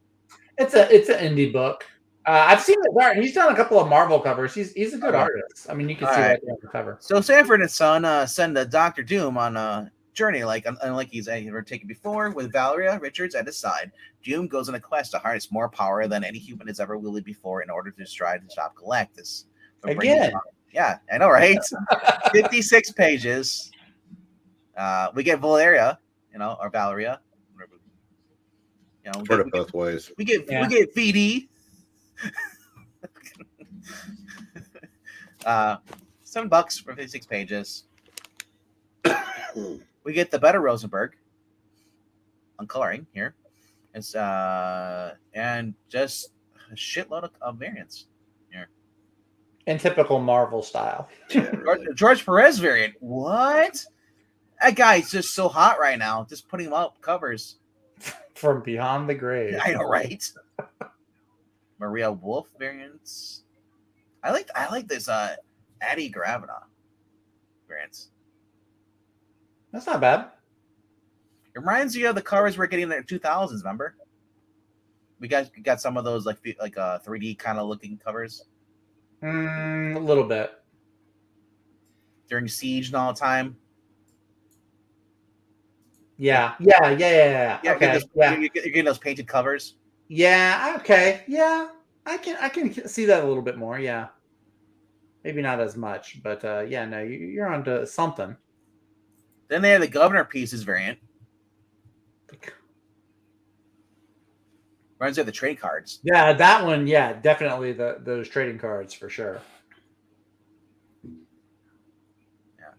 It's an indie book. I've seen his art. He's done a couple of Marvel covers. He's a good artist. I mean, you can see that on the cover. So Sanford and Son send Doctor Doom on a journey unlike he's ever taken before, with Valeria Richards at his side. Doom goes on a quest to harness more power than any human has ever wielded before in order to strive to stop Galactus. Again. Yeah, I know, right? 56 pages. We get Valeria, or Valeria. Put it both ways. We get VD. $7 for 56 pages. We get the better Rosenberg on coloring here. It's and just a shitload of variants here. In typical Marvel style. Yeah, really. George Perez variant. What? That guy's just so hot right now. Just putting him up covers. From beyond the grave. I know, right? Maria Wolf variants. I like this Addie Gravina variants. That's not bad. It reminds you of the covers we're getting in the 2000s, remember? We got some of those like 3D kind of looking covers. A little bit. During Siege and all the time. Yeah. Yeah, Okay. you're getting those painted covers. Yeah. Okay. Yeah. I can see that a little bit more. Yeah. Maybe not as much, but yeah. No, you're onto something. Then they have the Governor Pieces variant. Reminds me of the trade cards. Yeah, that one. Yeah, definitely those trading cards for sure. Yeah.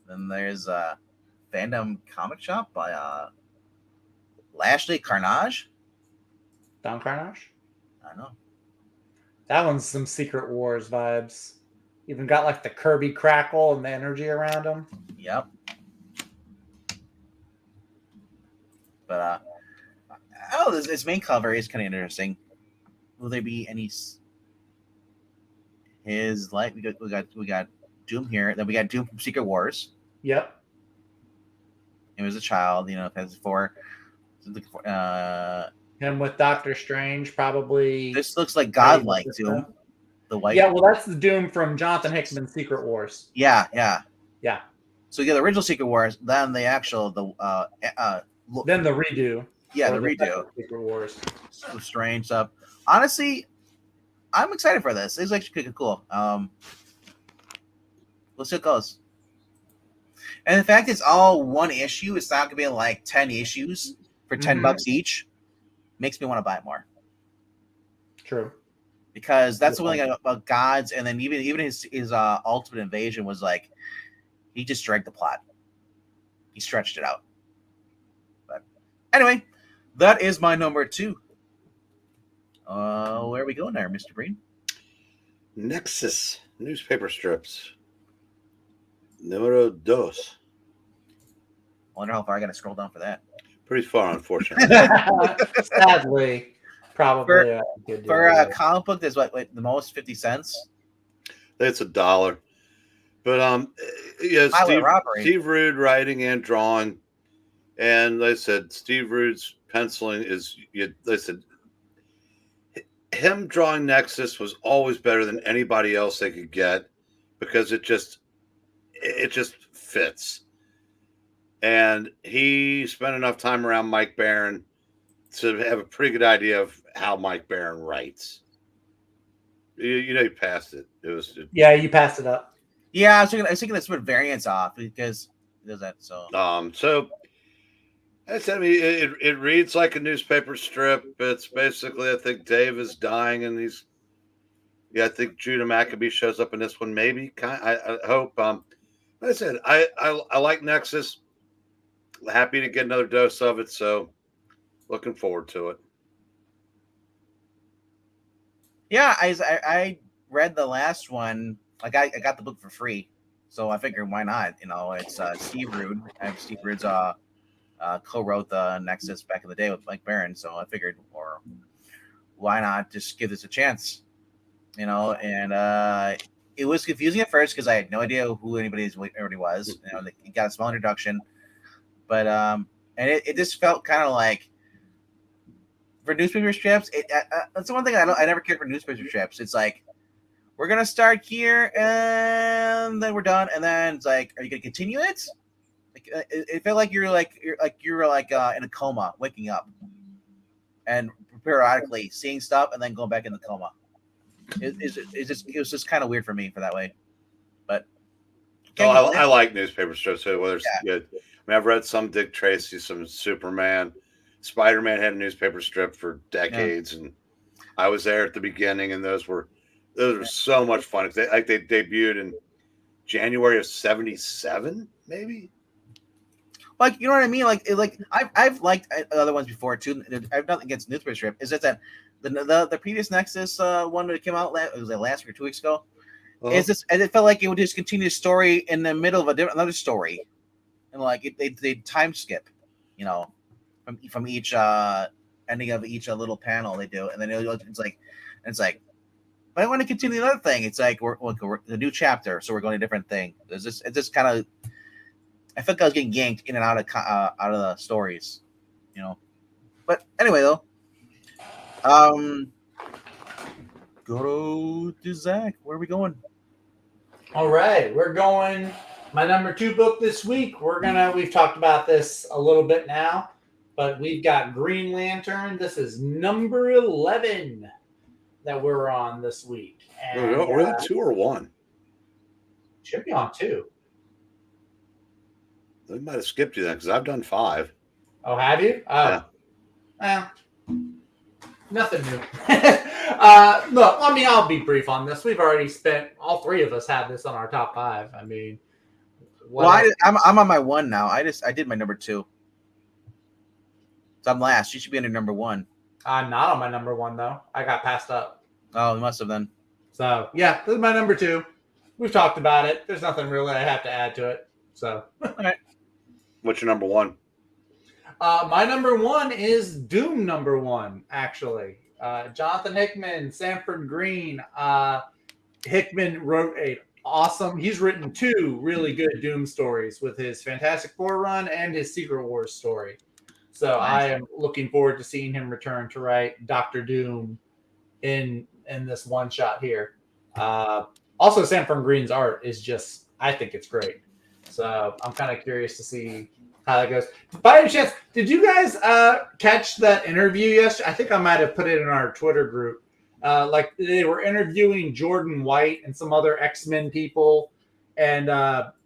Then there's Fandom Comic Shop by Lashley Carnage. Don Carnage? I know. That one's some Secret Wars vibes. Even got like the Kirby crackle and the energy around him. Yep. But this main cover is kind of interesting. Will there be any his light? We got Doom here. Then we got Doom from Secret Wars. Yep. He was a child, as for him with Doctor Strange, probably. This looks like godlike Doom. The white. Yeah, well, that's the Doom from Jonathan Hickman's Secret Wars. Yeah. So you get the original Secret Wars, then the actual then the redo. Yeah, the redo. Secret Wars. So strange stuff. Honestly, I'm excited for this. It's actually pretty cool. We'll see how it goes. And the fact it's all one issue, it's not gonna be like 10 issues for $10 each, makes me want to buy more. True. Because that's the one thing about Gods, and then even his Ultimate Invasion was like he just dragged the plot. He stretched it out. But anyway, that is my number 2. Where are we going there, Mr. Breen? Nexus newspaper strips. Numero 2. I wonder how far I got to scroll down for that. Pretty far, unfortunately. Sadly, probably for a comic book. That's what the most 50 cents. It's $1. But Steve Rude writing and drawing, and like I said, Steve Rude's penciling is. They said him drawing Nexus was always better than anybody else they could get because it just fits. And he spent enough time around Mike Barron to have a pretty good idea of how Mike Barron writes. You passed it. Yeah, you passed it up. Yeah, I was thinking let's put variants off because it does that. So I mean, it reads like a newspaper strip. It's basically, I think Dave is dying, and I think Judah Maccabee shows up in this one. Maybe I hope. Like I said, I like Nexus. Happy to get another dose of it. So looking forward to it. Yeah, I read the last one. I got the book for free So I figured, why not? It's Steve Rude. Steve Rude's co-wrote the Nexus back in the day with Mike Barron. So I figured, or why not just give this a chance? And it was confusing at first because I had no idea who anybody was. They got a small introduction, but and it just felt kind of like, for newspaper strips. That's the one thing I never cared for newspaper strips. It's like, we're gonna start here and then we're done, and then it's like, are you gonna continue it? Like it felt like you were in a coma, waking up, and periodically seeing stuff and then going back in the coma. It was just kind of weird for me for that way, but I like newspaper strips. So whether it's good, I mean, I've read some Dick Tracy, some Superman, Spider-Man had a newspaper strip for decades, and I was there at the beginning, and those were so much fun. They debuted in January of '77, maybe. Like, you know what I mean? Like I've liked other ones before too. I have nothing against newspaper strip. Is that the previous Nexus one that came out last week or 2 weeks ago? Is this? And it felt like it would just continue the story in the middle of another story, and like they time skip, from each ending of each little panel they do, and then it's like, but I want to continue another thing. It's like we're the new chapter, so we're going to a different thing. It's just kind of, I felt like I was getting yanked in and out of the stories, But anyway, though, go to Zach. Where are we going? All right, we're going. My number 2 book this week. We've talked about this a little bit now, but we've got Green Lantern. This is number 11 that we're on this week. And, we're on 2 or 1. Should be on 2. They might have skipped you then, because I've done 5. Oh, have you? Yeah. Nothing new. Look, I mean, I'll be brief on this. We've already spent, all 3 of us have this on our top 5. I mean, I'm on my 1 now. I did my number 2. So I'm last. You should be under number 1. I'm not on my number 1 though. I got passed up. Oh, you must have then. So yeah, this is my number 2. We've talked about it. There's nothing really I have to add to it. So, all right. What's your number 1? My number 1 is Doom number 1, actually. Jonathan Hickman, Sanford Green. Hickman wrote he's written 2 really good Doom stories with his Fantastic Four run and his Secret Wars story. So I am looking forward to seeing him return to write Dr. Doom in this one shot here. Also, Sanford Green's art is just, I think it's great. So I'm kind of curious to see how that goes. By any chance, did you guys catch that interview yesterday? I think I might have put it in our Twitter group. Like they were interviewing Jordan White and some other X-Men people, and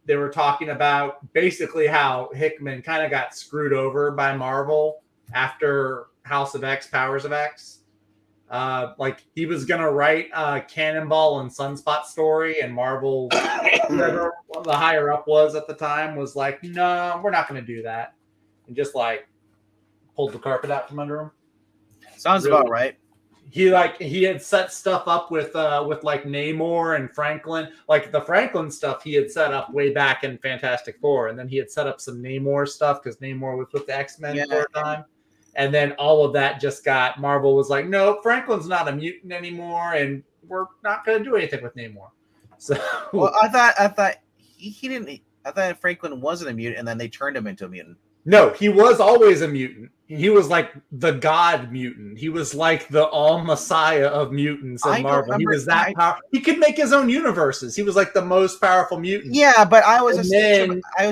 they were talking about basically how Hickman kind of got screwed over by Marvel after House of X, Powers of X. Like he was gonna write a Cannonball and Sunspot story, and Marvel, whoever the higher up was at the time, was like, "No, we're not gonna do that," and just like pulled the carpet out from under him. Sounds about right. He had set stuff up with like Namor and Franklin. Like the Franklin stuff he had set up way back in Fantastic Four, and then he had set up some Namor stuff because Namor was with the X-Men for a time. And then all of that just got, Marvel was like, no, Franklin's not a mutant anymore, and we're not going to do anything with Namor. So, well, I thought he didn't. I thought Franklin wasn't a mutant, and then they turned him into a mutant. No, he was always a mutant. He was like the god mutant. He was like the all messiah of mutants in Marvel. He was that powerful. He could make his own universes. He was like the most powerful mutant. Yeah, but I was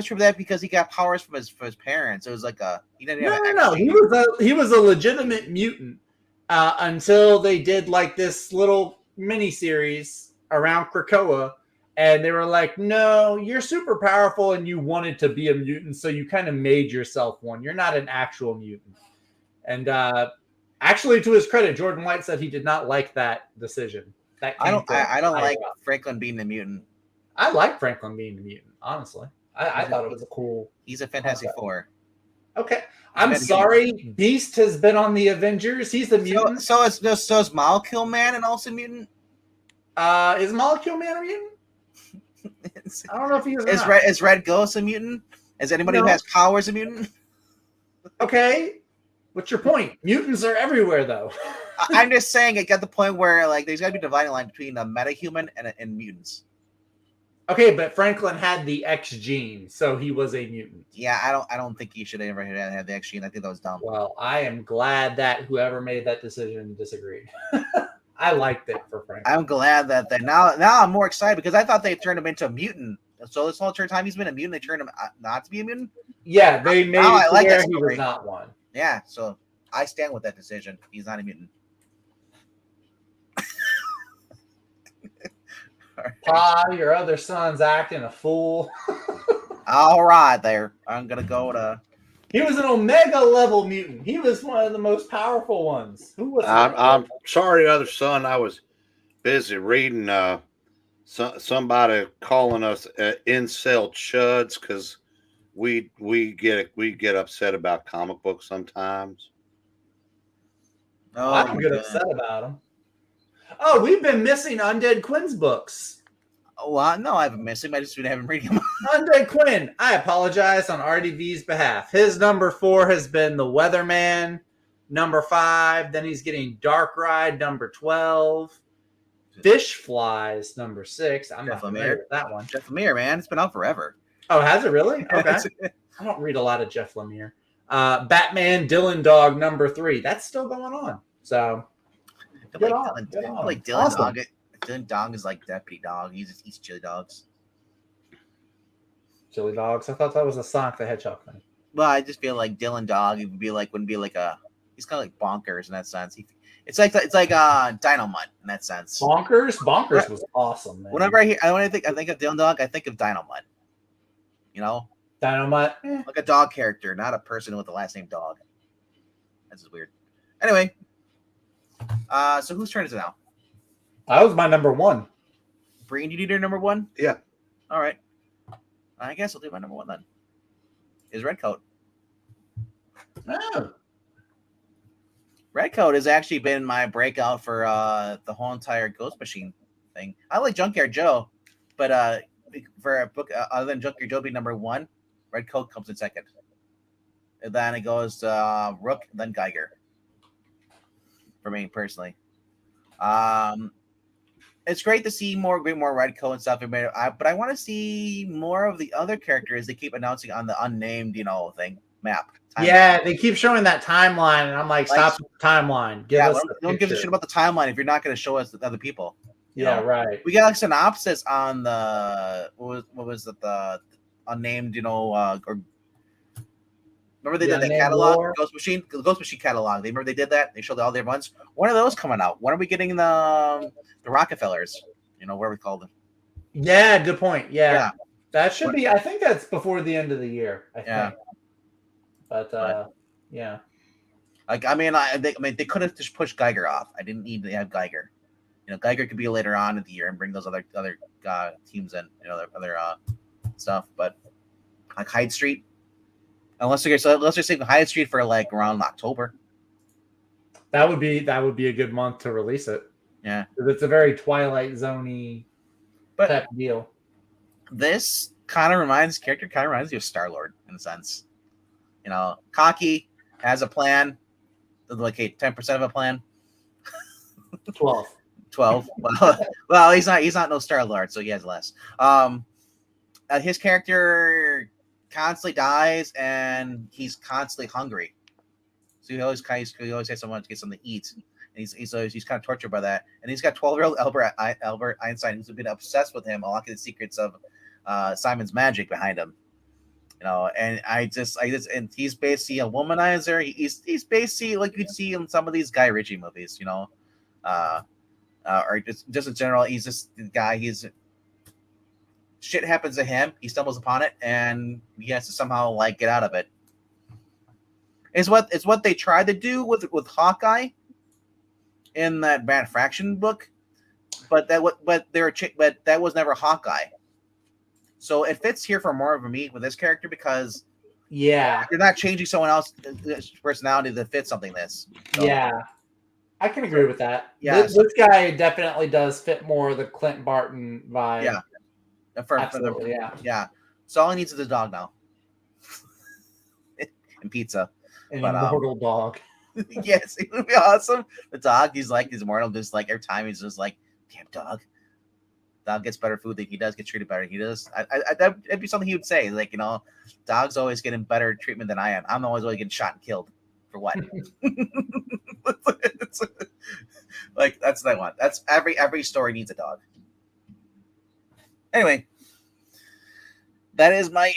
sure that because he got powers from his parents. It was like he didn't. No. He was a legitimate mutant until they did like this little mini series around Krakoa. And they were like, no, you're super powerful and you wanted to be a mutant, so you kind of made yourself one. You're not an actual mutant. And actually, to his credit, Jordan White said he did not like that decision. I don't like Franklin being the mutant. I like Franklin being the mutant, honestly. I thought it was a cool... He's a Fantastic Four. Okay. I'm sorry. Beast has been on the Avengers. He's the mutant. So is Molecule Man and also mutant? Is Molecule Man a mutant? I don't know if he is. Is Red Ghost a mutant? Is anybody who has powers a mutant? Okay, what's your point? Mutants are everywhere, though. I'm just saying it got the point where like there's got to be a dividing line between a metahuman and mutants. Okay, but Franklin had the X gene, so he was a mutant. Yeah, I don't think he should have ever had the X gene. I think that was dumb. Well, I am glad that whoever made that decision disagreed. I liked it for Franklin. I'm glad that now I'm more excited because I thought they turned him into a mutant. So this whole entire time he's been a mutant, they turned him not to be a mutant. Yeah, they made it clear he was not one. Yeah, so I stand with that decision. He's not a mutant. Pa, your other son's acting a fool. All right, there. I'm gonna go to. He was an Omega level mutant. He was one of the most powerful ones. Who was? I'm sorry, other son. I was busy reading somebody calling us incel chuds because we get upset about comic books sometimes. Oh, I don't get upset about them. Oh, we've been missing Undead Quinn's books. Well, no, I haven't missed him. I just haven't read him. Undead Quinn, I apologize on RDV's behalf. His number 4 has been The Weatherman, number 5. Then he's getting Dark Ride, number 12. Fish Flies, number 6. I'm not familiar with that one. Jeff Lemire, man. It's been out forever. Oh, has it really? Okay. I don't read a lot of Jeff Lemire. Batman, Dylan Dog, number 3. That's still going on. So, Dylan Dog. Dylan Dog is like Deputy Dog. He just eats chili dogs. Chili dogs? I thought that was a Sonic the Hedgehog thing. Well, I just feel like Dylan Dog wouldn't be like he's kind of like Bonkers in that sense. It's like Dynamite in that sense. Bonkers was awesome, man. Whenever I think of Dylan Dog, I think of Dynamite. You know? Dynamite? Like a dog character, not a person with the last name Dog. That's just weird. Anyway. So whose turn is it now? That was my number 1. Breen, you need your number 1? Yeah. All right. I guess I'll do my number 1 then. Is Redcoat. Oh. Redcoat has actually been my breakout for the whole entire Ghost Machine thing. I like Junkyard Joe, but for a book other than Junkyard Joe being number 1, Redcoat comes in second. And then it goes Rook, then Geiger. For me personally. It's great to see more Redcoat and stuff, but I want to see more of the other characters they keep announcing on the unnamed, thing map. Yeah, they keep showing that timeline, and I'm like, stop the timeline. Don't give a shit about the timeline if you're not going to show us the other people. Yeah, right. We got a synopsis on the what was it, the unnamed, or remember they did that catalog, Ghost Machine catalog. Remember they did that? They showed all their ones. When are those coming out? When are we getting the Rockefellers? What we call them? Yeah, good point. Yeah. That should be. I think that's before the end of the year. I think. But yeah. Like they could have just pushed Geiger off. I didn't need to have Geiger. Geiger could be later on in the year and bring those other teams in. Other stuff. But like Hyde Street. Unless they're saving Hyde Street for like around October. That would be a good month to release it. Yeah, it's a very Twilight Zone-y type deal. This character kind of reminds you of Star-Lord in a sense. Cocky has a plan, like 10% of a plan. 12. Well, he's not no Star-Lord, so he has less. His character constantly dies, and he's constantly hungry. So he always has someone to get something to eat, and he's kind of tortured by that. And he's got 12-year-old Albert Einstein who's been obsessed with him, unlocking the secrets of Simon's magic behind him. And and he's basically a womanizer. He's basically like you'd see in some of these Guy Ritchie movies, or just in general. He's just the guy. Shit happens to him. He stumbles upon it, and he has to somehow get out of it. It's what they tried to do with Hawkeye in that Bad Fraction book, but that was never Hawkeye. So it fits here for more of a meet with this character because you're not changing someone else's personality to fit something this. So. Yeah, I can agree with that. Yeah, this guy definitely does fit more the Clint Barton vibe. Yeah. Absolutely, yeah. So all he needs is a dog now, and pizza. An immortal dog. Yes, it would be awesome. The dog, he's immortal. Just like every time, he's just like, damn dog. Dog gets better food than he does, gets treated better than he does. That'd be something he would say. Like, dogs always getting better treatment than I am. I'm always getting shot and killed. For what? Like, that's what I want. That's every story needs a dog. Anyway, that is my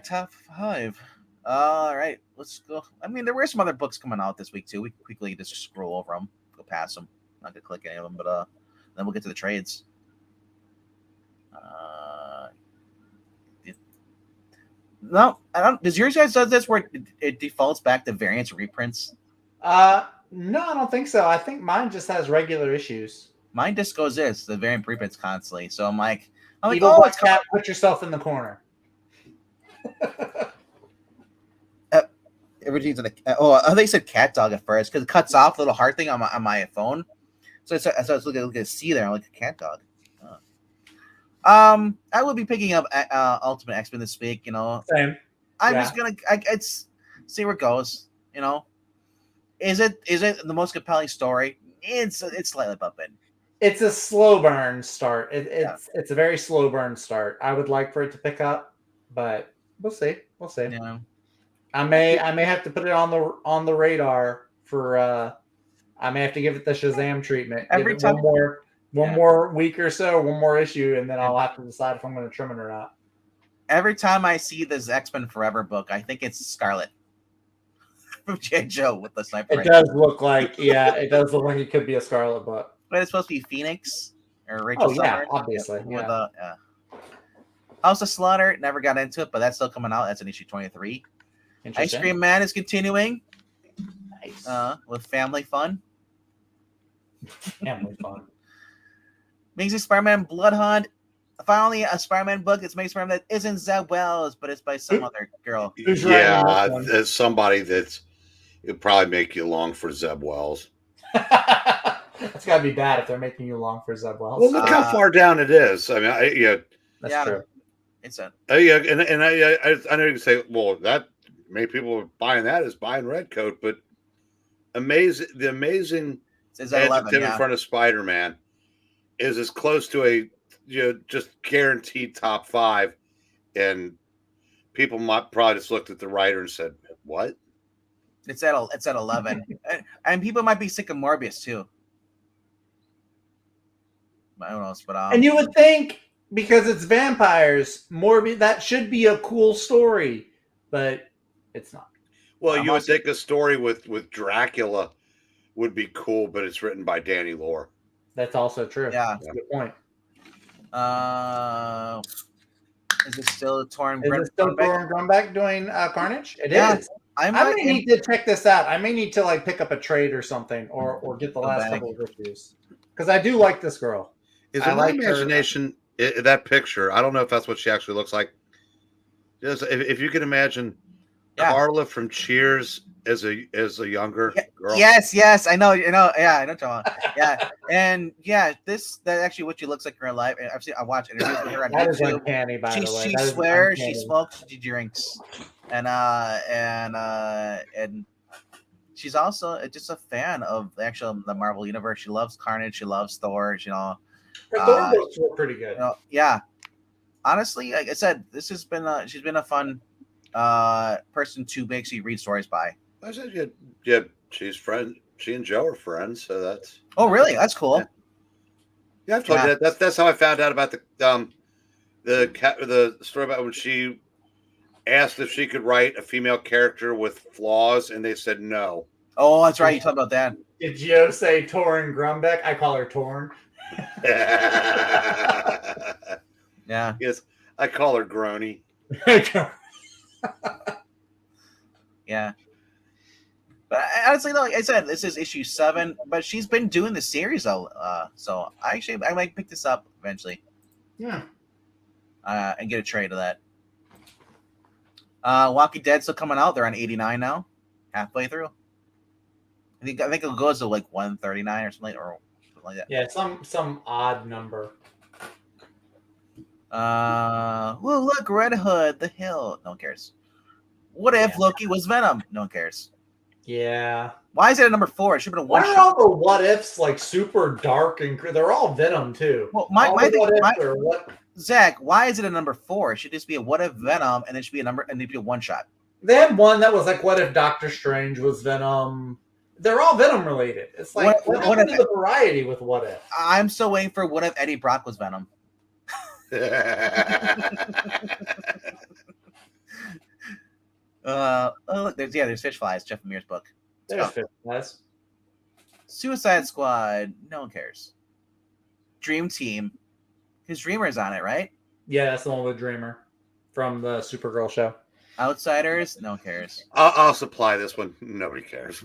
top 5. All right, let's go. I mean, there were some other books coming out this week too. We can quickly just scroll over them, go past them. Not gonna click any of them, but then we'll get to the trades. No, I don't. Does yours guys does this where it defaults back to variants reprints? No, I don't think so. I think mine just has regular issues. Mine just goes the variant reprints constantly. So I'm like, Evil Black Cat, put yourself in the corner. Everything's in the. They said cat dog at first because it cuts off the little heart thing on my phone. So I was looking at C there. I'm like, a cat dog. I will be picking up Ultimate X-Men this week. Same. I'm just gonna. It's see where it goes. Is it the most compelling story? It's slightly bumping. It's a slow burn start. It's a very slow burn start. I would like for it to pick up, but we'll see. Yeah. I may have to put it on the radar for. I may have to give it the Shazam treatment. Every time one more week or so, one more issue, and then I'll have to decide if I'm going to trim it or not. Every time I see this X-Men Forever book, I think it's Scarlet from J. Joe with the sniper. It does look like it could be a Scarlet book. But it's supposed to be Phoenix or Rachel Summers. Obviously. House of Slaughter, never got into it, but that's still coming out. That's in issue 23. Ice Cream Man is continuing. Nice. With Family Fun. Family Fun. Amazing Spider-Man Blood Hunt. Finally, a Spider-Man book. It's Amazing Spider-Man that isn't Zeb Wells, but it's by some other girl. There's somebody it'd probably make you long for Zeb Wells. It's got to be bad if they're making you long for Zeb Wells. Well, look how far down it is. I mean, that's true. It's a and I know you can say, well, that many people are buying that as buying Redcoat, but the amazing adjective in front of Spider-Man is as close to a just guaranteed top 5, and people might probably just looked at the writer and said, "What?" It's at 11, and people might be sick of Morbius too. I don't know, but and you would think because it's vampires, Morbius, that should be a cool story, but it's not. Well, you would think a story with Dracula would be cool, but it's written by Danny Lore. That's also true. Yeah, that's a good point. Is it still Torn? Is it still Torn Grumback doing Carnage? It is. I may need to check this out. I may need to pick up a trade or something, or get the last couple of issues, because I do like this girl. Is in my imagination that picture? I don't know if that's what she actually looks like. Just if you can imagine Carla from Cheers as a younger girl. Yes, I know, I know, John. Yeah, and that actually what she looks like in real life. I watch interviews with her on that YouTube. Is uncanny, by the way. She swears, she smokes, she drinks, and she's also just a fan of the Marvel universe. She loves Carnage, she loves Thor. Her Thor books were pretty good. Honestly, like I said, this has been she's been a fun person to basically read stories by. I said, she's friend. She and Joe are friends, so that's. Oh, really? That's cool. Yeah, I've told you that. That's how I found out about the story about when she asked if she could write a female character with flaws, and they said no. Oh, that's right. You talked about that. Did Joe say Torn Grumbeck? I call her Torn. Yeah. Yes, I call her Grony. Yeah. But honestly, like I said, this is issue 7, but she's been doing the series, so I might pick this up eventually. Yeah. And get a trade of that. Walking Dead still coming out. They're on 89 now, halfway through. I think it goes to 139 or something like that. Yeah, some odd number. Well, look, Red Hood, the Hill. No one cares. What if Loki was Venom? No one cares. Yeah. Why is it at number 4? It should have been a one Why are shot. all the what ifs like super dark and they're all Venom too? Well, Zach, why is it a number 4? It should just be a what if Venom, and it should be a one shot. They had one that was like, what if Doctor Strange was Venom? They're all Venom related. It's like what happened to the variety with what if? I'm still waiting for what if Eddie Brock was Venom. Look, there's Fish Flies, Jeff Lemire's book. There's Fish Flies. Suicide Squad, no one cares. Dream Team, his Dreamer's on it, right? Yeah, that's the one with Dreamer from the Supergirl show. Outsiders, no one cares. I'll supply this one. Nobody cares.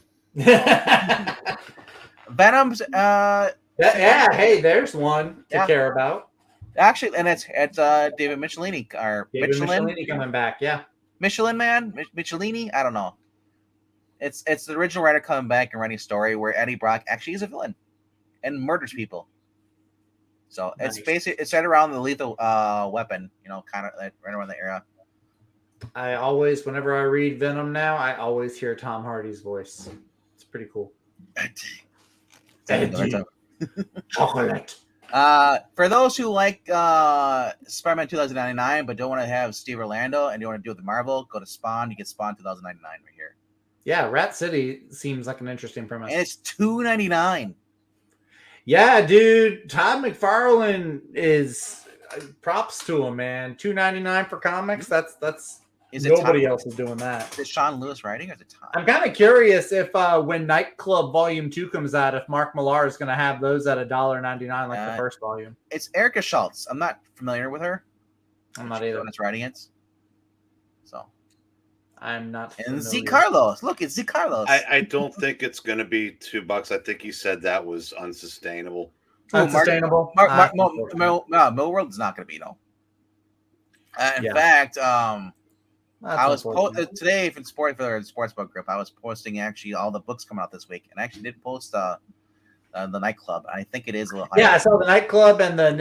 Venom's, hey, there's one to care about. Actually, and it's David Michelini or Michelini coming back, yeah. Michelin Man, Michelini, I don't know. It's the original writer coming back and writing a story where Eddie Brock actually is a villain and murders people. So nice. It's basically it's right around the Lethal Weapon, kind of like right around the era. I always, whenever I read Venom now, I always hear Tom Hardy's voice. It's pretty cool. Eddie. Chocolate. For those who like Spider-Man 2099 but don't want to have Steve Orlando and you want to do it with Marvel, go to Spawn. You get Spawn 2099 right here. Yeah, Rat City seems like an interesting premise. And it's $2.99. Yeah, dude. Todd McFarlane is props to him, man. $2.99 for comics. That's nobody else is doing that. Is Sean Lewis writing or is it Todd? I'm kind of curious if when Nightclub Volume 2 comes out, if Mark Millar is going to have those at $1.99 like the first volume. It's Erica Schultz. I'm not familiar with her. I'm not either. When it's writing it. So I'm not. And Z Carlos. Look, it's Z Carlos. I don't think it's going to be $2. I think he said that was unsustainable. Unsustainable. Millworld's not going to be in fact, I was today for the sportsbook group. I was posting actually all the books coming out this week, and I actually did post the Nightclub. I think it is a little higher. Yeah, I saw the Nightclub and the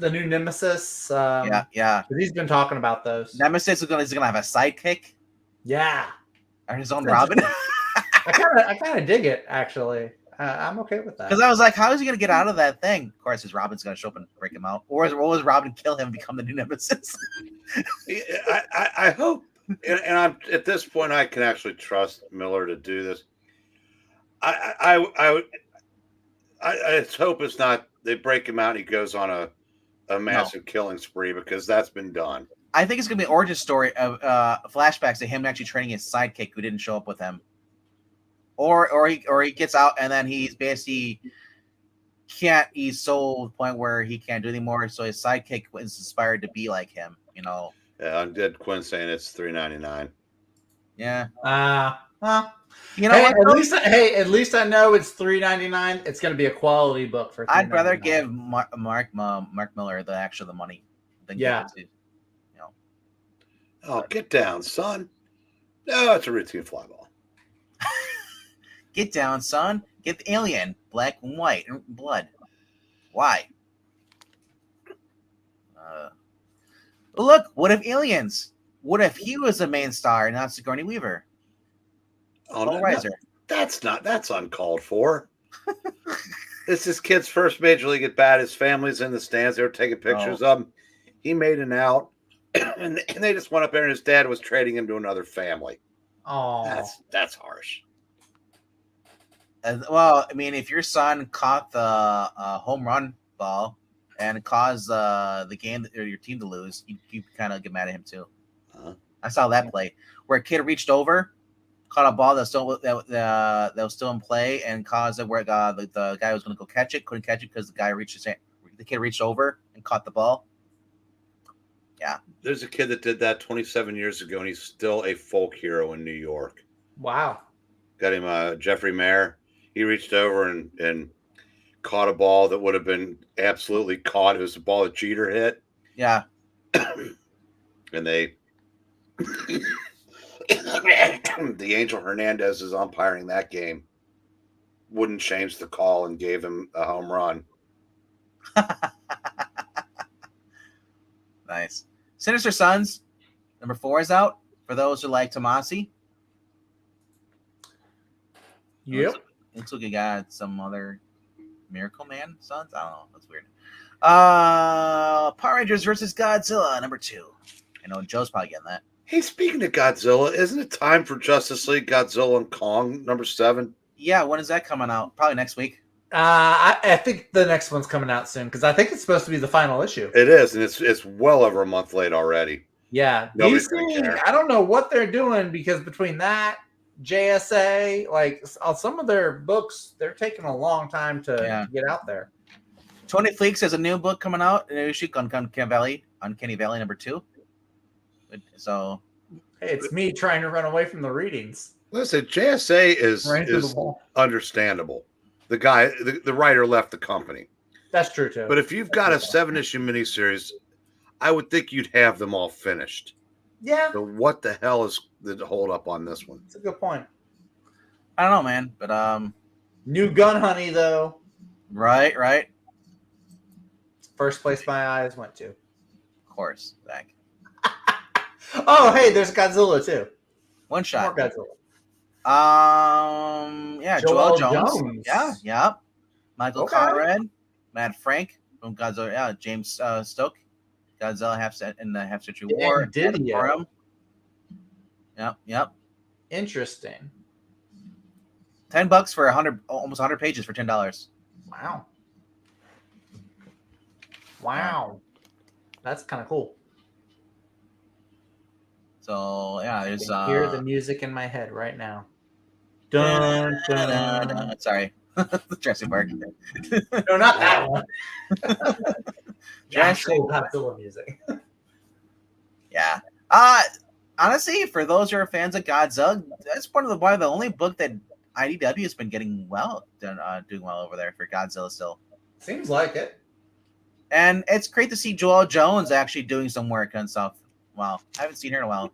new Nemesis. Yeah. He's been talking about those. Nemesis is gonna have a sidekick. Yeah, or his own Robin. I kind of dig it actually. I'm okay with that. Because I was like, how is he going to get out of that thing? Of course, his Robin's going to show up and break him out. Or will Robin kill him and become the new Nemesis? I hope. And I'm at this point, I can actually trust Miller to do this. I hope it's not they break him out and he goes on a massive killing spree, because that's been done. I think it's going to be an origin story of flashbacks to him actually training his sidekick who didn't show up with him. Or he gets out and then he's basically he's so to the point where he can't do anymore. So his sidekick was inspired to be like him, Yeah, I'm dead. Quinn saying it's $3.99. Yeah. What? At least I know it's $3.99. It's going to be a quality book for. I'd rather give Mark Miller the money than give it to, Oh, get down, son. No, it's a routine fly ball. Get down, son. Get the alien, black and white and blood. Why? Look, what if aliens? What if he was the main star and not Sigourney Weaver? Riser. That's uncalled for. This is kid's first major league at bat. His family's in the stands. They were taking pictures of him. He made an out, and they just went up there, and his dad was trading him to another family. Oh, that's harsh. Well, I mean, if your son caught the home run ball and caused the game or your team to lose, you kind of get mad at him too. I saw that play where a kid reached over, caught a ball that was still in play, and caused it where the guy was going to go catch it, couldn't catch it because the kid reached over and caught the ball. Yeah, there's a kid that did that 27 years ago, and he's still a folk hero in New York. Wow. Got him, Jeffrey Mayer. He reached over and caught a ball that would have been absolutely caught. It was a ball that Jeter hit. Yeah. And the Angel Hernandez is umpiring that game. Wouldn't change the call and gave him a home run. Nice. Sinister Sons number 4 is out for those who like Tomasi. Yep. Looks like you got some other Miracle Man sons. I don't know. That's weird. Power Rangers versus Godzilla number 2. I know Joe's probably getting that. Hey, speaking of Godzilla, isn't it time for Justice League Godzilla and Kong number 7? Yeah, when is that coming out? Probably next week. I think the next one's coming out soon because I think it's supposed to be the final issue. It is, and it's well over a month late already. Yeah, Nobody's gonna care. I don't know what they're doing because between that, JSA, like some of their books, they're taking a long time to get out there. Tony Fleeks has a new book coming out, an issue on Uncanny Valley number 2. So, hey, it's me trying to run away from the readings. Listen, JSA is understandable. The guy, the writer left the company. That's true too. But if you've got a 7-issue miniseries, I would think you'd have them all finished. Yeah. So what the hell is the hold up on this one? It's a good point. I don't know, man, but New Gun Honey though. Right. First place my eyes went to. Of course, Zach. Oh, hey, there's Godzilla too. One shot. More Godzilla. Yeah, Joel Jones. Yeah. Michael Conrad, Matt Frank from Godzilla. Yeah, James Stoke, Godzilla Half Century War. Didio. Yep. Interesting. $10 for almost 100 pages for $10. Wow. That's kind of cool. So yeah, there's hear the music in my head right now. Dun, dun, dun. Sorry. Jurassic Park. No, not that one. Jurassic Godzilla music. Yeah. Honestly, for those who are fans of Godzilla, that's probably the only book that IDW has been doing well over there for Godzilla still. Seems like it. And it's great to see Joelle Jones actually doing some work and stuff. Wow, I haven't seen her in a while.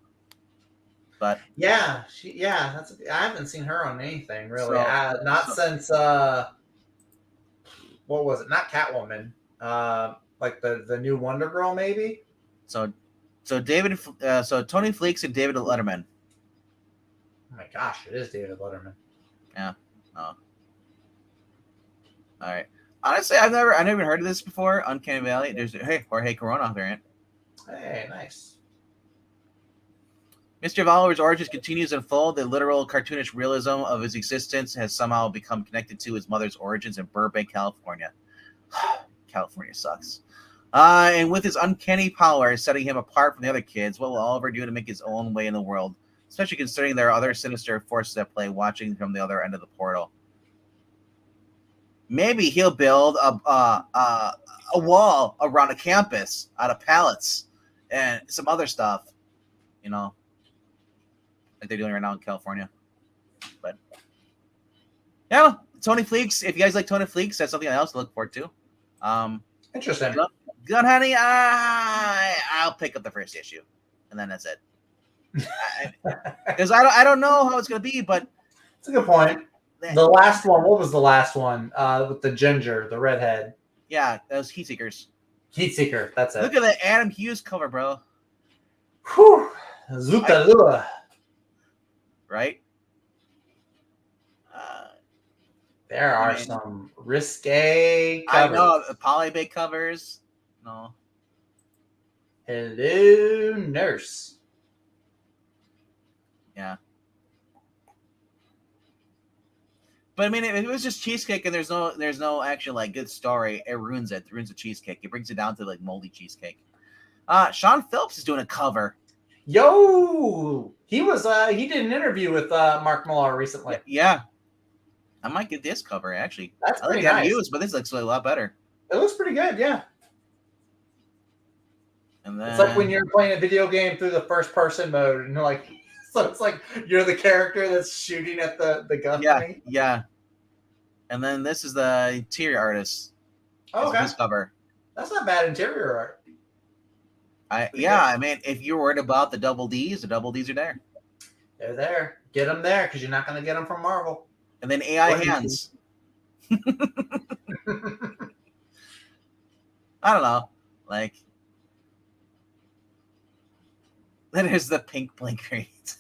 But I haven't seen her on anything really. Since what was it? Not Catwoman. Like the new Wonder Girl, maybe. So Tony Fleeks and David Letterman. Oh my gosh, it is David Letterman. Yeah. Oh. All right. Honestly, I've never even heard of this before. Uncanny Valley. There's Jorge Corona variant. Hey, nice. Mr. Oliver's origins continues to unfold. The literal cartoonish realism of his existence has somehow become connected to his mother's origins in Burbank, California. California sucks. And with his uncanny power setting him apart from the other kids, what will Oliver do to make his own way in the world? Especially considering there are other sinister forces at play watching from the other end of the portal. Maybe he'll build a wall around a campus out of pallets and some other stuff, like they're doing right now in California. But yeah, Tony Fleeks. If you guys like Tony Fleeks, that's something else to look forward to. Interesting. Gun Honey, I'll pick up the first issue, and then that's it. Because I don't know how it's gonna be, but it's a good point. The last one. What was the last one? With the ginger, the redhead. Yeah, that was Heat Seekers. Heat Seeker. That's it. Look at the Adam Hughes cover, bro. Whew. Zutalua. Right? There are some risque covers. I know, polybag covers. No. Hello, nurse. Yeah. But I mean, if it was just cheesecake and there's no actual like good story, it ruins it. It ruins the cheesecake. It brings it down to like moldy cheesecake. Sean Phillips is doing a cover. Yo, he did an interview with Mark Millar recently. Yeah, I might get this cover actually. That's I pretty like nice. Hughes, but this looks a lot better. It looks pretty good, yeah. And then it's like when you're playing a video game through the first person mode, and so it's like you're the character that's shooting at the gun. Yeah. And then this is the interior artist. Oh, okay. His cover. That's not bad interior art. I mean, if you're worried about the double Ds are there. They're there. Get them there because you're not going to get them from Marvel. And then AI hands. I don't know. Like, Then there's the pink blinkers.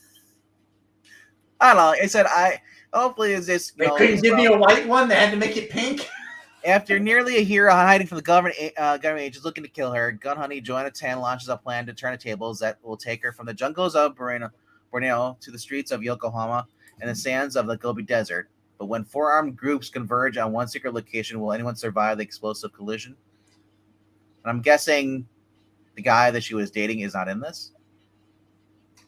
I don't know. I said hopefully it's this. They couldn't give me a white one. They had to make it pink. After nearly a year hiding from the government agents looking to kill her, gun honey Joanna Tan launches a plan to turn the tables that will take her from the jungles of Borneo to the streets of Yokohama and the sands of the Gobi Desert. But when four armed groups converge on one secret location, will anyone survive the explosive collision? And I'm guessing the guy that she was dating is not in this.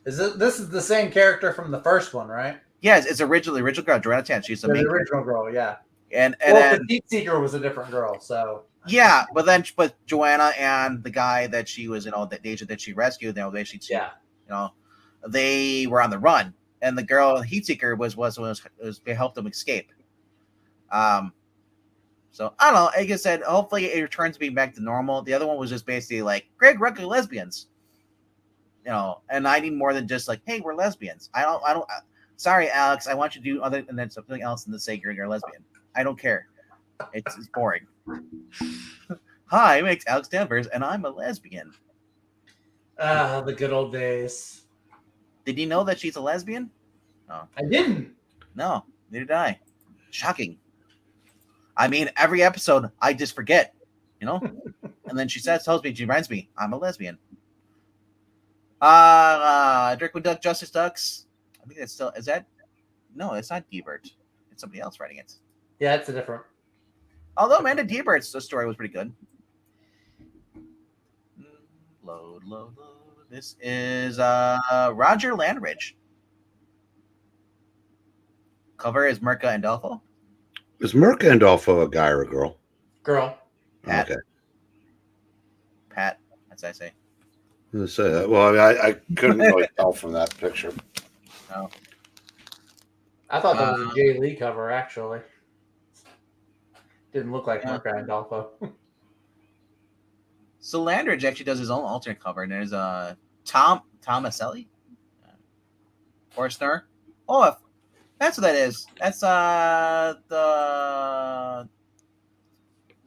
This is the same character from the first one, right? Yes, it's original girl, Joanna Tan. She's the main original girl, yeah. And then the Deep Seeker was a different girl, so yeah. But Joanna and the guy that she was, that agent that she rescued, they were on the run, and the girl Heat Seeker was helped them escape. So I don't know. Like I said, hopefully it returns to being back to normal. The other one was just basically like Greg Rucker lesbians. And I need more than just like, hey, we're lesbians. I don't. Sorry, Alex. I want you to do other than something else than to say you're a lesbian. I don't care. It's boring. Hi, I'm Alex Danvers, and I'm a lesbian. The good old days. Did you know that she's a lesbian? No, I didn't. No, neither did I. Shocking. I mean, every episode I just forget, and then she tells me, she reminds me, I'm a lesbian. Dirkwood Duck, Justice Ducks. I think that's still, is that? No, it's not Debert. It's somebody else writing it. Yeah, it's a different. Although Amanda Debert's story was pretty good. Load. This is Roger Landridge. Cover is Mirka Andolfo. Is Mirka Andolfo a guy or a girl? Girl. Pat. Okay. Pat, as I say. Well, I couldn't really tell from that picture. No. I thought that was a Jay Lee cover, actually. Didn't look like Mirka Andolfo. So Landridge actually does his own alternate cover, and there's Tom Maselli, Forstner. Oh, that's what that is. That's the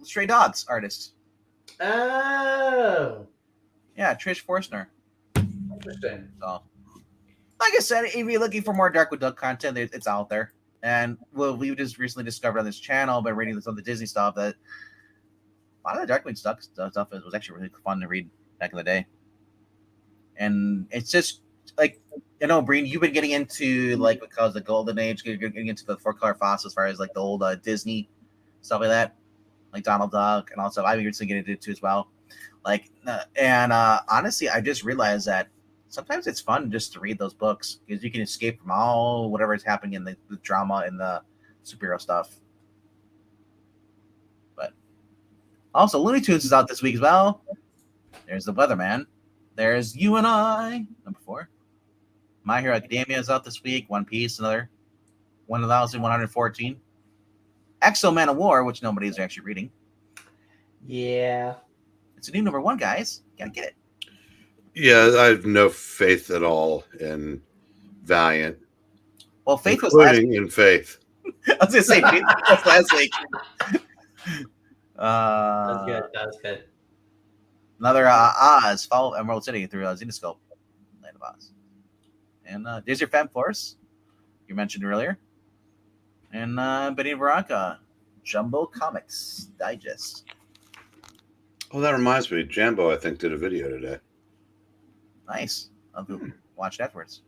Stray Dogs artist. Oh, yeah, Trish Forstner. Interesting. So, like I said, if you're looking for more Darkwood Duck content, it's out there. And we just recently discovered on this channel by reading some of the Disney stuff that a lot of the Darkwing stuff was actually really fun to read back in the day. And it's just like, Breen, you've been getting into because the Golden Age, getting into the 4-color fonts as far as the old Disney stuff like that, like Donald Duck and all stuff. I've been recently getting into it as well. Honestly, I just realized that sometimes it's fun just to read those books because you can escape from all whatever is happening in the drama and the superhero stuff. But also, Looney Tunes is out this week as well. There's The Weatherman. There's You and I, number 4. My Hero Academia is out this week. One Piece, another 1,114. Exo Man of War, which nobody's actually reading. Yeah. It's a new number 1, guys. Gotta get it. Yeah, I have no faith at all in Valiant. Well, Faith was last week. In Faith. I was gonna say Faith was last week. That's good. That was good. Another Oz, Fall of Emerald City through Zenoscope, Land of Oz. And there's your Femme Force, you mentioned earlier. And Benny Baraka, Jumbo Comics Digest. Oh, that reminds me. Jambo, I think, did a video today. Nice. I'll go watch it afterwards.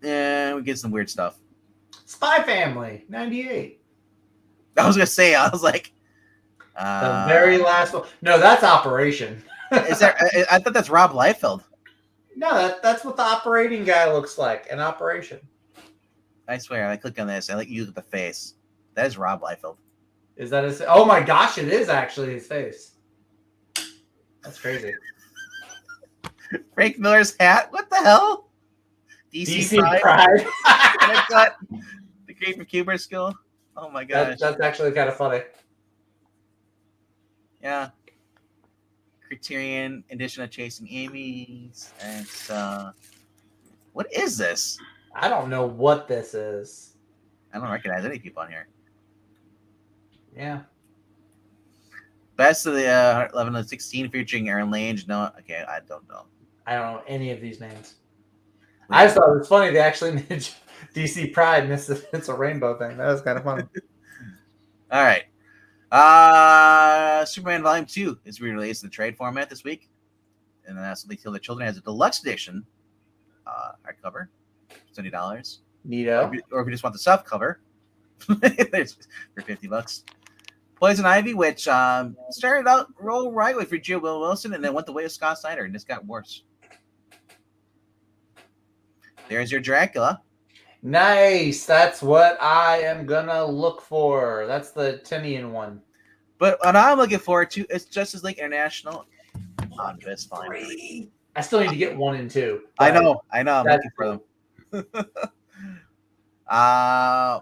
And we get some weird stuff. Spy Family, 98. I was going to say, I was like... the very last one. No, that's Operation. Is there? I thought that's Rob Liefeld. No, that's what the operating guy looks like. An Operation. I swear, I click on this. I like you look at the face. That is Rob Liefeld. Is that his? Oh my gosh! It is actually his face. That's crazy. Frank Miller's hat. What the hell? DC Pride. The Great Cuber skill. Oh my gosh. That's actually kind of funny. Yeah. Criterion edition of Chasing Amy's. And what is this? I don't know what this is. I don't recognize any people on here. Yeah. Best of the 11 to 16 featuring Aaron Lange. No, okay, I don't know. I don't know any of these names. I just thought it was funny. They actually made DC Pride, and it's a rainbow thing. That was kind of funny. All right. Superman Volume 2 is re-released in the trade format this week. And then that's They Kill the Children has a deluxe edition hardcover, $70. Neato. Or if you just want the soft cover, there's for $50. Poison Ivy, which started out real right with Gio Will Wilson and then went the way of Scott Snyder and just got worse. There's your Dracula. Nice. That's what I am gonna look for. That's the Tinian one. But what I'm looking forward to is Justice League International on this fine. I still need to get 1 and 2. I know. I'm looking for them.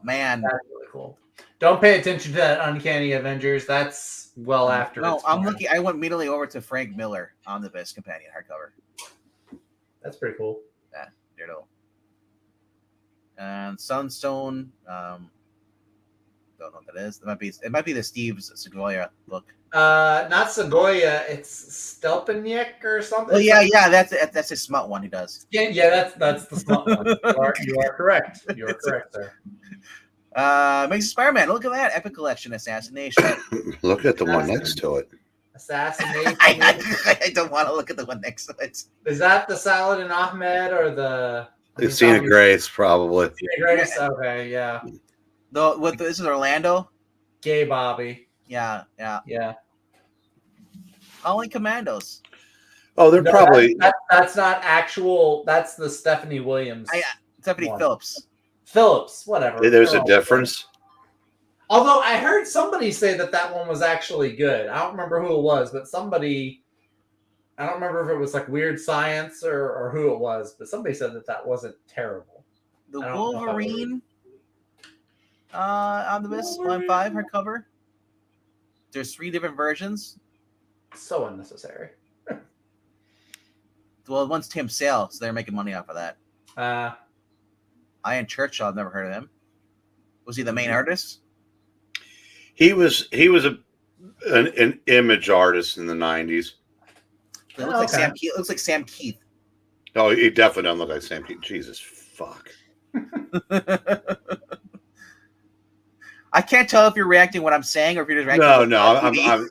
Man. That's really cool. Don't pay attention to that Uncanny Avengers. That's well after. No, I'm looking. I went immediately over to Frank Miller on the Best Companion hardcover. That's pretty cool. Yeah, Daredevil. And Sunstone. Don't know what that is. It might be the Steve Segoya book. Not Segoya. It's Stelpaniek or something. Oh yeah. That's his smut one he does. Yeah, that's the smut one. You are correct. You are correct, sir. Amazing Spider-Man. Look at that epic collection, Assassination. Look at the one next to it. Assassination. I don't want to look at the one next to it. Is that the Saladin Ahmed or the? It's Cena Grace, probably. Cena Grace. Okay, yeah. This is Orlando. Gay Bobby. Yeah. Only Commandos. Oh, they're probably. That's not actual. That's the Stephanie Williams. Stephanie Phillips. Phillips, whatever. There's a difference. Although I heard somebody say that one was actually good. I don't remember who it was, but somebody. I don't remember if it was like Weird Science or who it was, but somebody said that wasn't terrible. The Wolverine on the Miss 5 hardcover. There's 3 different versions. So unnecessary. Well, one's Tim Sale, so they're making money off of that. Ian Churchill, I've never heard of him. Was he the main artist? He was an image artist in the 90s. It looks like Sam Keith. It looks like Sam Keith. Oh, he definitely doesn't look like Sam Keith. Jesus fuck. I can't tell if you're reacting to what I'm saying or if you're just reacting. No.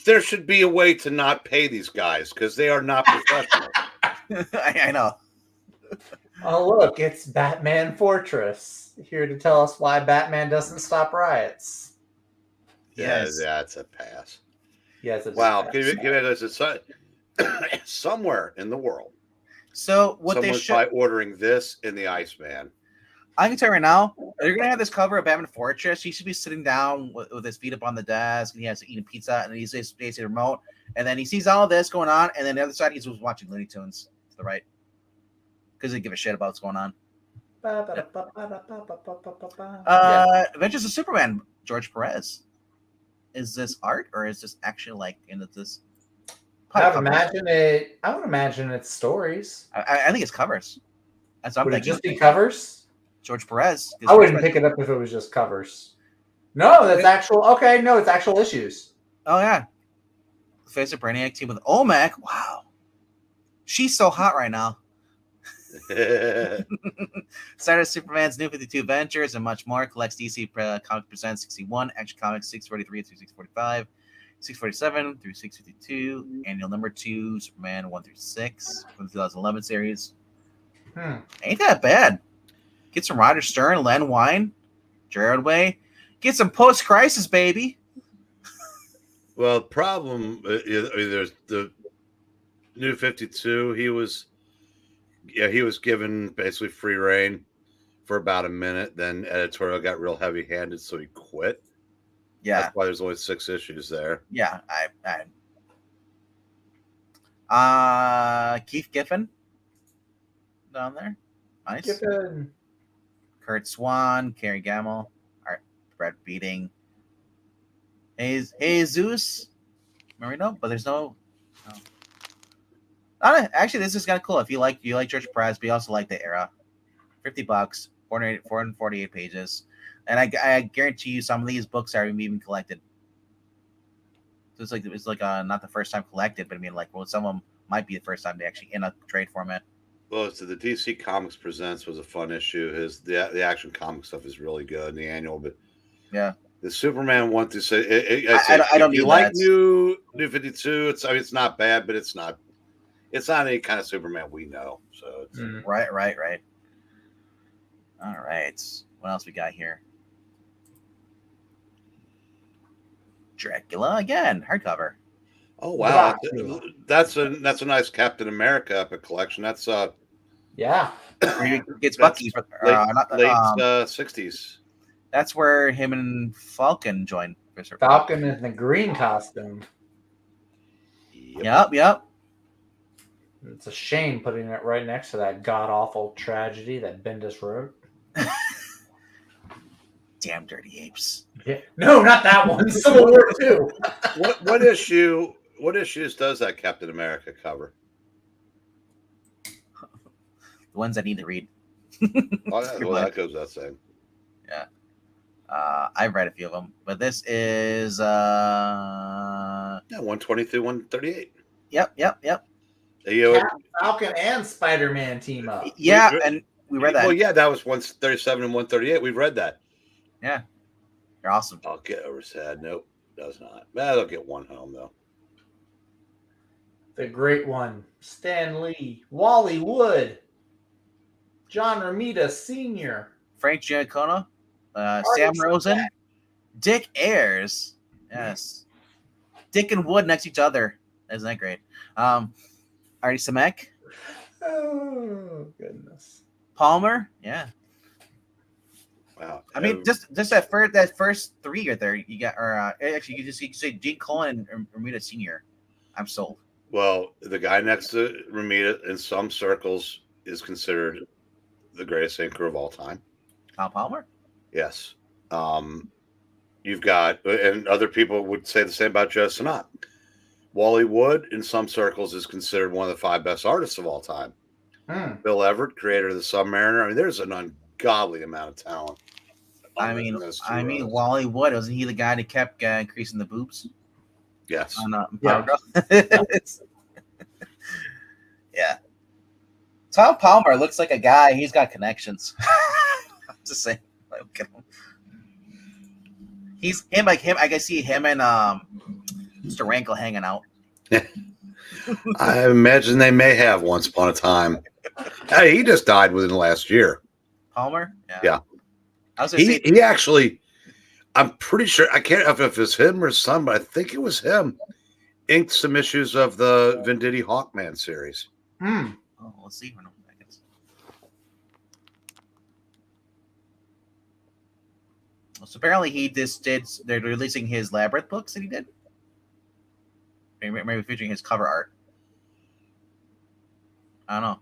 There should be a way to not pay these guys because they are not professional. I know. Oh, look, it's Batman Fortress here to tell us why Batman doesn't stop riots. Yes, that's a pass. Yes, wow. Give it somewhere in the world. So what they should by ordering this in the Iceman. I can tell you right now, they're gonna have this cover of Batman Fortress. He should be sitting down with his feet up on the desk, and he has to eat a pizza, and he's facing the remote, and then he sees all this going on, and then the other side he's watching Looney Tunes to the right because they give a shit about what's going on. Adventures of Superman, George Perez. Is this art or is this actually like this? I would imagine it's stories. I think it's covers. That's what I'm thinking. Just be covers? George Perez. I wouldn't pick it up if it was just covers. No, that's actual. Okay, no, it's actual issues. Oh yeah. Face of Brainiac team with Olmec. Wow, she's so hot right now. Started Superman's New 52 Ventures and much more. Collects DC Comics Presents 61, Action Comics 643 through 645, 647 through 652, Annual Number 2, Superman 1 through 6 from the 2011 series. Ain't that bad. Get some Roger Stern, Len Wein, Gerard Way. Get some post-crisis, baby. Well, the problem there's the New 52. He was given basically free reign for about a minute. Then editorial got real heavy-handed, so he quit. Yeah, that's why there's only 6 issues there. Yeah, Keith Giffen down there. Nice. Giffen. Kurt Swan, Carrie Gamble, Brett Beating. Jesus Marino, but there's no. Actually, this is kind of cool. If you like George Perez, but you also like the era. $50, 448 pages, and I guarantee you some of these books are even collected. So it's like not the first time collected, but I mean, like, well, some of them might be the first time they actually in a trade format. Well, so the DC Comics Presents was a fun issue. The Action Comic stuff is really good in the annual, but Yeah, the Superman 1-6. I don't If you need like that. New 52, it's not bad, but it's not any kind of Superman we know. So it's, right. All right, what else we got here? Dracula again, hardcover. oh wow, Dracula. that's a nice Captain America epic collection. That's Yeah. Where he gets that's Bucky for late 60s. That's where him and Falcon joined. Falcon in the green costume. Yep. It's a shame putting it right next to that god awful tragedy that Bendis wrote. Damn dirty apes. Yeah. No, not that one. Civil War 2. What issues does that Captain America cover? The ones I need to read. Well, that goes without saying. Yeah. I've read a few of them, but this is 122, 138. Yep. Falcon and Spider-Man team up. Yeah, and we read that. Well, yeah, that was 137 and 138. We've read that. Yeah. You're awesome. I'll get over sad. Nope, does not. I'll get one home though. The great one. Stan Lee. Wally Wood. John Romita Sr. Frank Giacomo. Sam Rosen. Dick Ayers. Yes. Dick and Wood next to each other. Isn't that great? Artie Simek. Oh, goodness. Palmer. Yeah. Wow. I mean, just that first three are there. You got, or actually, you can say Gene Colan and Romita Sr. I'm sold. Well, the guy next to Romita in some circles is considered the greatest inker of all time. Tom Palmer? Yes. You've got, and other people would say the same about Joe Sinnott. Wally Wood, in some circles, is considered one of the 5 best artists of all time. Bill Everett, creator of the Submariner. I mean, there's an ungodly amount of talent. I mean, Wally Wood, wasn't he the guy that kept increasing the boobs? Yes. Yeah. Yeah. Tom Palmer looks like a guy. He's got connections. I'm just saying. Look at him. He's him like him. I can see him and Mr. Rankle hanging out. I imagine they may have once upon a time. Hey, he just died within the last year. Palmer? Yeah. I was gonna say, he actually, I'm pretty sure, I can't know if it's him or his son, but I think it was him, inked some issues of the Venditti Hawkman series. Oh, let's see. So apparently he just did. They're releasing his Labyrinth books that he did. Maybe featuring his cover art. I don't know.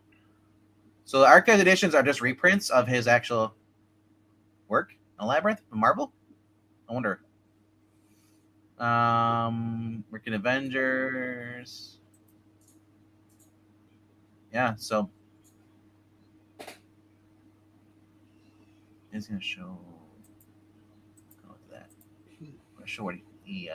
So the archive editions are just reprints of his actual work in Labyrinth, Marvel. I wonder. Working Avengers. Yeah, so it's gonna show. Go with that. I'm gonna show what he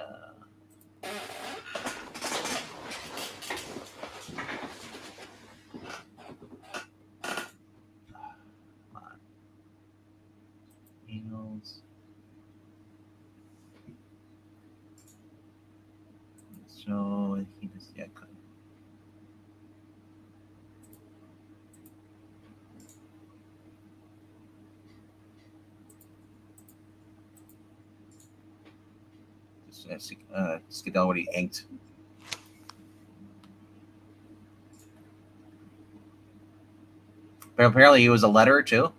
emails. So he just Skidality inked. But apparently he was a letterer too.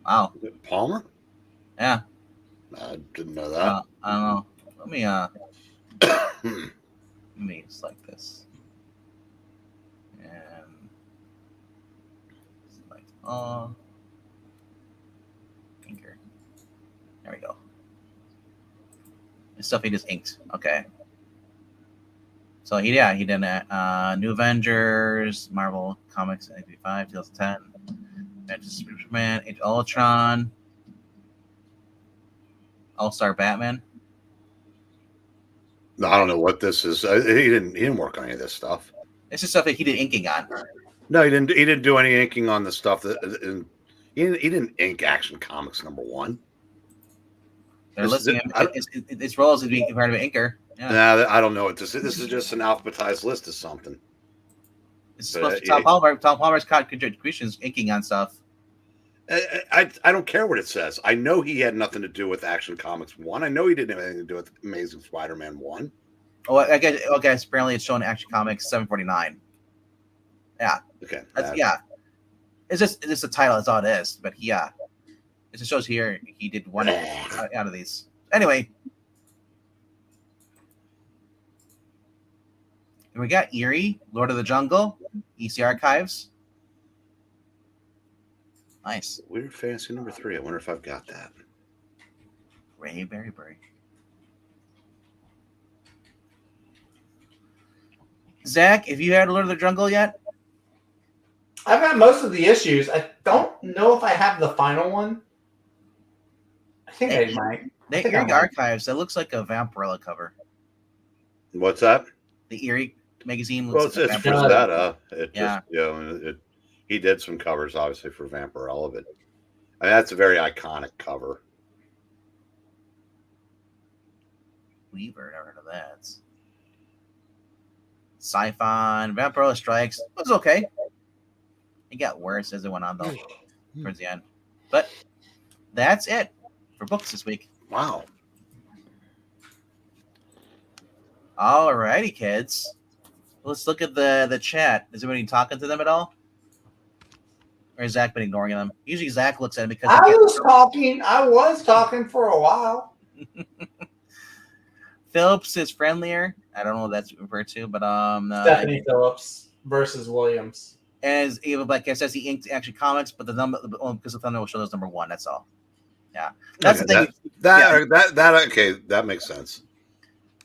Wow. Palmer? Yeah. I didn't know that. I don't know. Let me select this. And select all. Inker. There we go. This stuff he just inked. Okay. So he did New Avengers, Marvel Comics 1985, 2010, Adventures of Superman, Age of Ultron, All-Star Batman. I don't know what this is. He didn't work on any of this stuff. It's just stuff that he did inking on. No, he didn't. He didn't do any inking on the stuff that. He didn't ink Action Comics #1. They're listing him. His role is being part of an inker. Yeah. Nah, I don't know what this is. This is just an alphabetized list of something. It's supposed to be Tom Palmer. Tom Palmer's contributions inking on stuff. I don't care what it says. I know he had nothing to do with Action Comics 1. I know he didn't have anything to do with Amazing Spider-Man 1. Oh, I guess apparently it's showing Action Comics 749. Yeah. Okay. Yeah. It's just the title. That's all it is. But it just shows here he did one out of these. Anyway. And we got Eerie, Lord of the Jungle, EC Archives. Nice. Weird Fantasy #3. I wonder if I've got that. Ray Berryberry. Zach, have you had Lord of the Jungle yet? I've got most of the issues. I don't know if I have the final one. I think I might. The Eerie Archives. That looks like a Vampirella cover. What's that? The Eerie magazine looks like it's Frazetta. Yeah. He did some covers, obviously, for Vampirella, but that's a very iconic cover. Weaver, never heard of that. Siphon, Vampirella Strikes. It was okay. It got worse as it went on, though, towards the end. But that's it for books this week. Wow. All righty, kids. Let's look at the chat. Is anybody talking to them at all? Or has Zach been ignoring them? Usually Zach looks at him because I was talking for a while. Phillips is friendlier. I don't know what that's referred to, but Stephanie Phillips versus Williams. As Eva Black says, he inked Action Comics, but the number because the thumbnail will show us #1. That's all. Yeah, that's okay, the thing. Okay, that makes sense.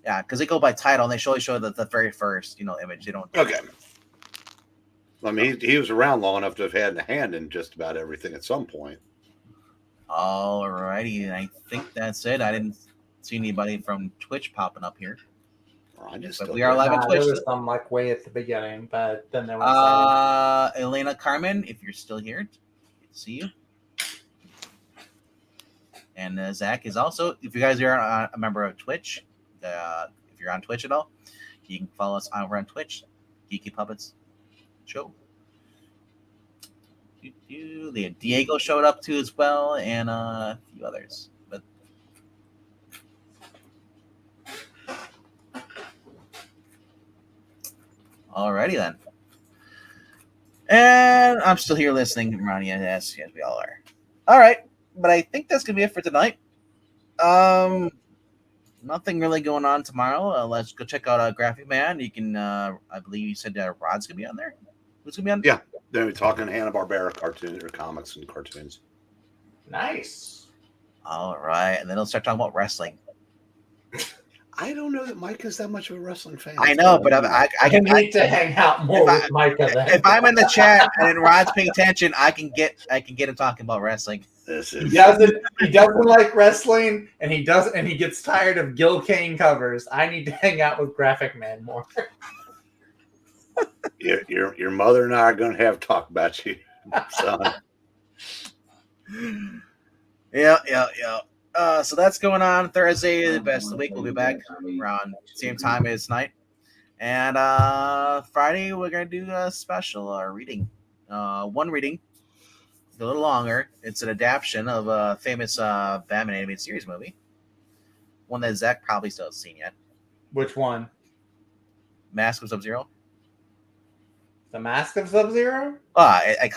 Yeah, because they go by title and they show the very first image. They don't. Okay. I mean, he was around long enough to have had a hand in just about everything at some point. All righty, and I think that's it. I didn't see anybody from Twitch popping up here. But we are live on Twitch. There was some way at the beginning, but then there was Elena Carmen, if you're still here, good to see you. And Zach is also. If you guys are a member of Twitch, if you're on Twitch at all, you can follow us over on Twitch, Geeky Puppets Show. Diego showed up too as well, and a few others. But alrighty then. And I'm still here listening, Ronnie, as we all are. All right, but I think that's gonna be it for tonight. Nothing really going on tomorrow. Let's go check out Graphic Man. You can, I believe you said Rod's gonna be on there. Who's gonna be on? Yeah, they're talking Hanna-Barbera cartoons or comics and cartoons. Nice. All right, and then they'll start talking about wrestling. I don't know that Mike is that much of a wrestling fan. I know, but I need to hang out more with Micah. If I'm in the chat and then Rod's paying attention, I can get him talking about wrestling. He doesn't like wrestling, and he gets tired of Gil Kane covers. I need to hang out with Graphic Man more. Your mother and I are going to have talk about you, son. Yeah. So that's going on Thursday, the best of the week. We'll be back around same time as tonight. And Friday, we're going to do a special reading. One reading, a little longer. It's an adaptation of a famous Batman animated series movie. One that Zach probably still hasn't seen yet. Which one? Mask of Sub-Zero. The Mask of Sub-Zero? I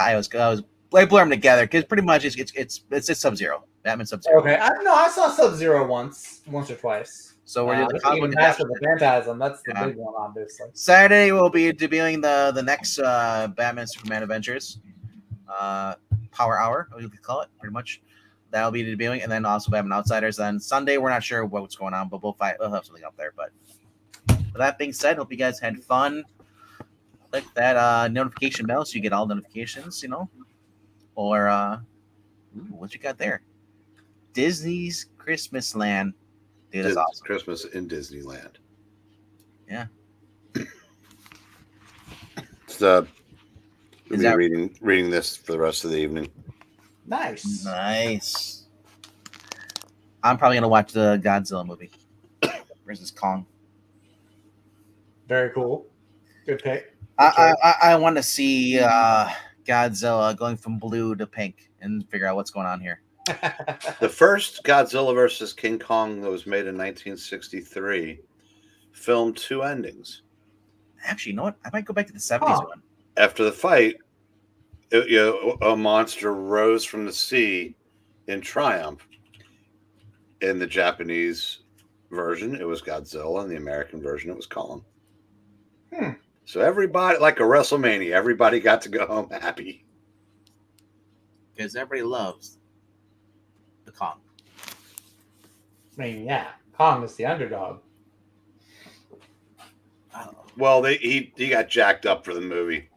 blur them together because pretty much it's Sub-Zero. Batman Sub-Zero. Okay, I saw Sub-Zero once or twice. So we're doing the comic book Mask of the Phantasm. That's the big one, obviously. Saturday we'll be debuting the next Batman Superman Adventures, Power Hour, what you could call it, pretty much. That'll be debuting, and then also Batman Outsiders. Then Sunday we're not sure what's going on, but we'll have something up there. But with that being said, hope you guys had fun. Click that notification bell so you get all notifications, Or what you got there? Disney's Christmas Land. Dude, that's awesome. Christmas in Disneyland. Yeah. So we'll be reading this for the rest of the evening. Nice. I'm probably gonna watch the Godzilla movie versus Kong. Very cool. Good pick. I want to see Godzilla going from blue to pink and figure out what's going on here. The first Godzilla versus King Kong that was made in 1963 filmed 2 endings. Actually, you know what? I might go back to the 70s one. After the fight, a monster rose from the sea in triumph. In the Japanese version, it was Godzilla. In the American version, it was Kong. So everybody, like a WrestleMania, everybody got to go home happy. Because everybody loves the Kong. I mean, yeah, Kong is the underdog. Well, he got jacked up for the movie.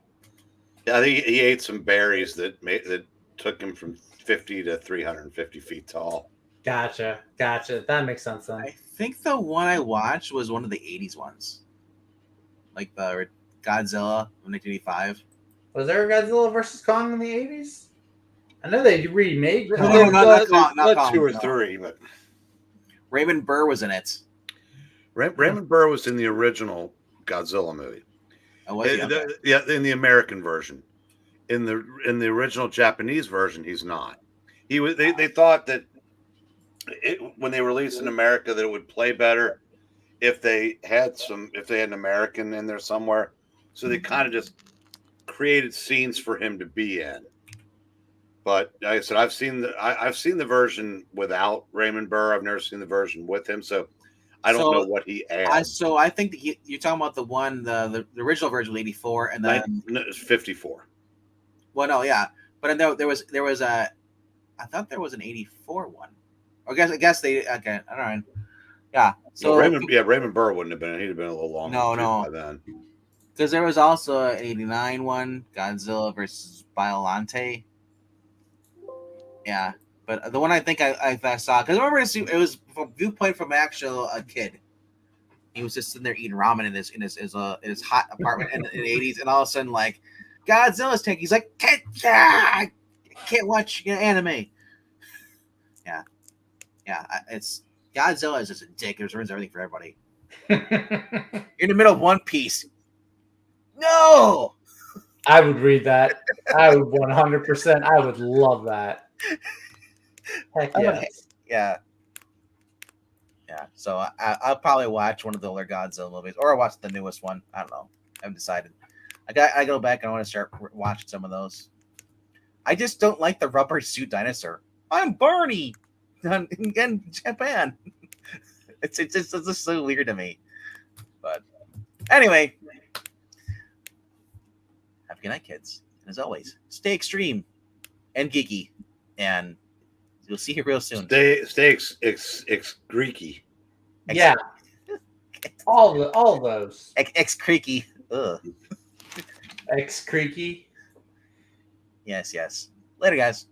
I think he ate some berries that took him from 50 to 350 feet tall. Gotcha. That makes sense then. I think the one I watched was one of the 80s ones. Like the Godzilla from 1985. Was there a Godzilla versus Kong in the 80s? I know they remade. No, not Kong. Not 2 or 3, but Raymond Burr was in it. Raymond Burr was in the original Godzilla movie. Oh, was he? Okay. Yeah, in the American version. In the original Japanese version, he's not. He was. They thought that when they released in America that it would play better if they had an American in there somewhere. So they kind of just created scenes for him to be in. But like I said, I've seen the version without Raymond Burr. I've never seen the version with him, so I don't know what he adds. So I think that you're talking about the one, the original version was 84, and then it was 54. Well, no, yeah, but there was I thought there was an 84 one. I guess they okay. All right, yeah. So Raymond Burr wouldn't have been. He'd have been a little longer. No, by then. Because there was also an 89 one, Godzilla versus Biollante. Yeah, but the one I think I saw, because I remember it was from viewpoint from a kid. He was just sitting there eating ramen in his hot apartment in the 80s, and all of a sudden, like, Godzilla's taking. He's like, can't watch anime. Yeah, it's Godzilla is just a dick. It ruins everything for everybody. You're in the middle of One Piece. No, I would read that. I would 100%. I would love that. Heck yeah. So I'll probably watch one of the older Godzilla movies, or I'll watch the newest one. I don't know. I haven't decided. I go back and I want to start watching some of those. I just don't like the rubber suit dinosaur. I'm Barney in Japan. It's just so weird to me. But anyway, have a good night, kids. And as always, stay extreme and geeky, and you'll see you real soon. Stay Greeky. Yeah. All those. Ex creaky. Ugh. Ex creaky. Yes. Later, guys.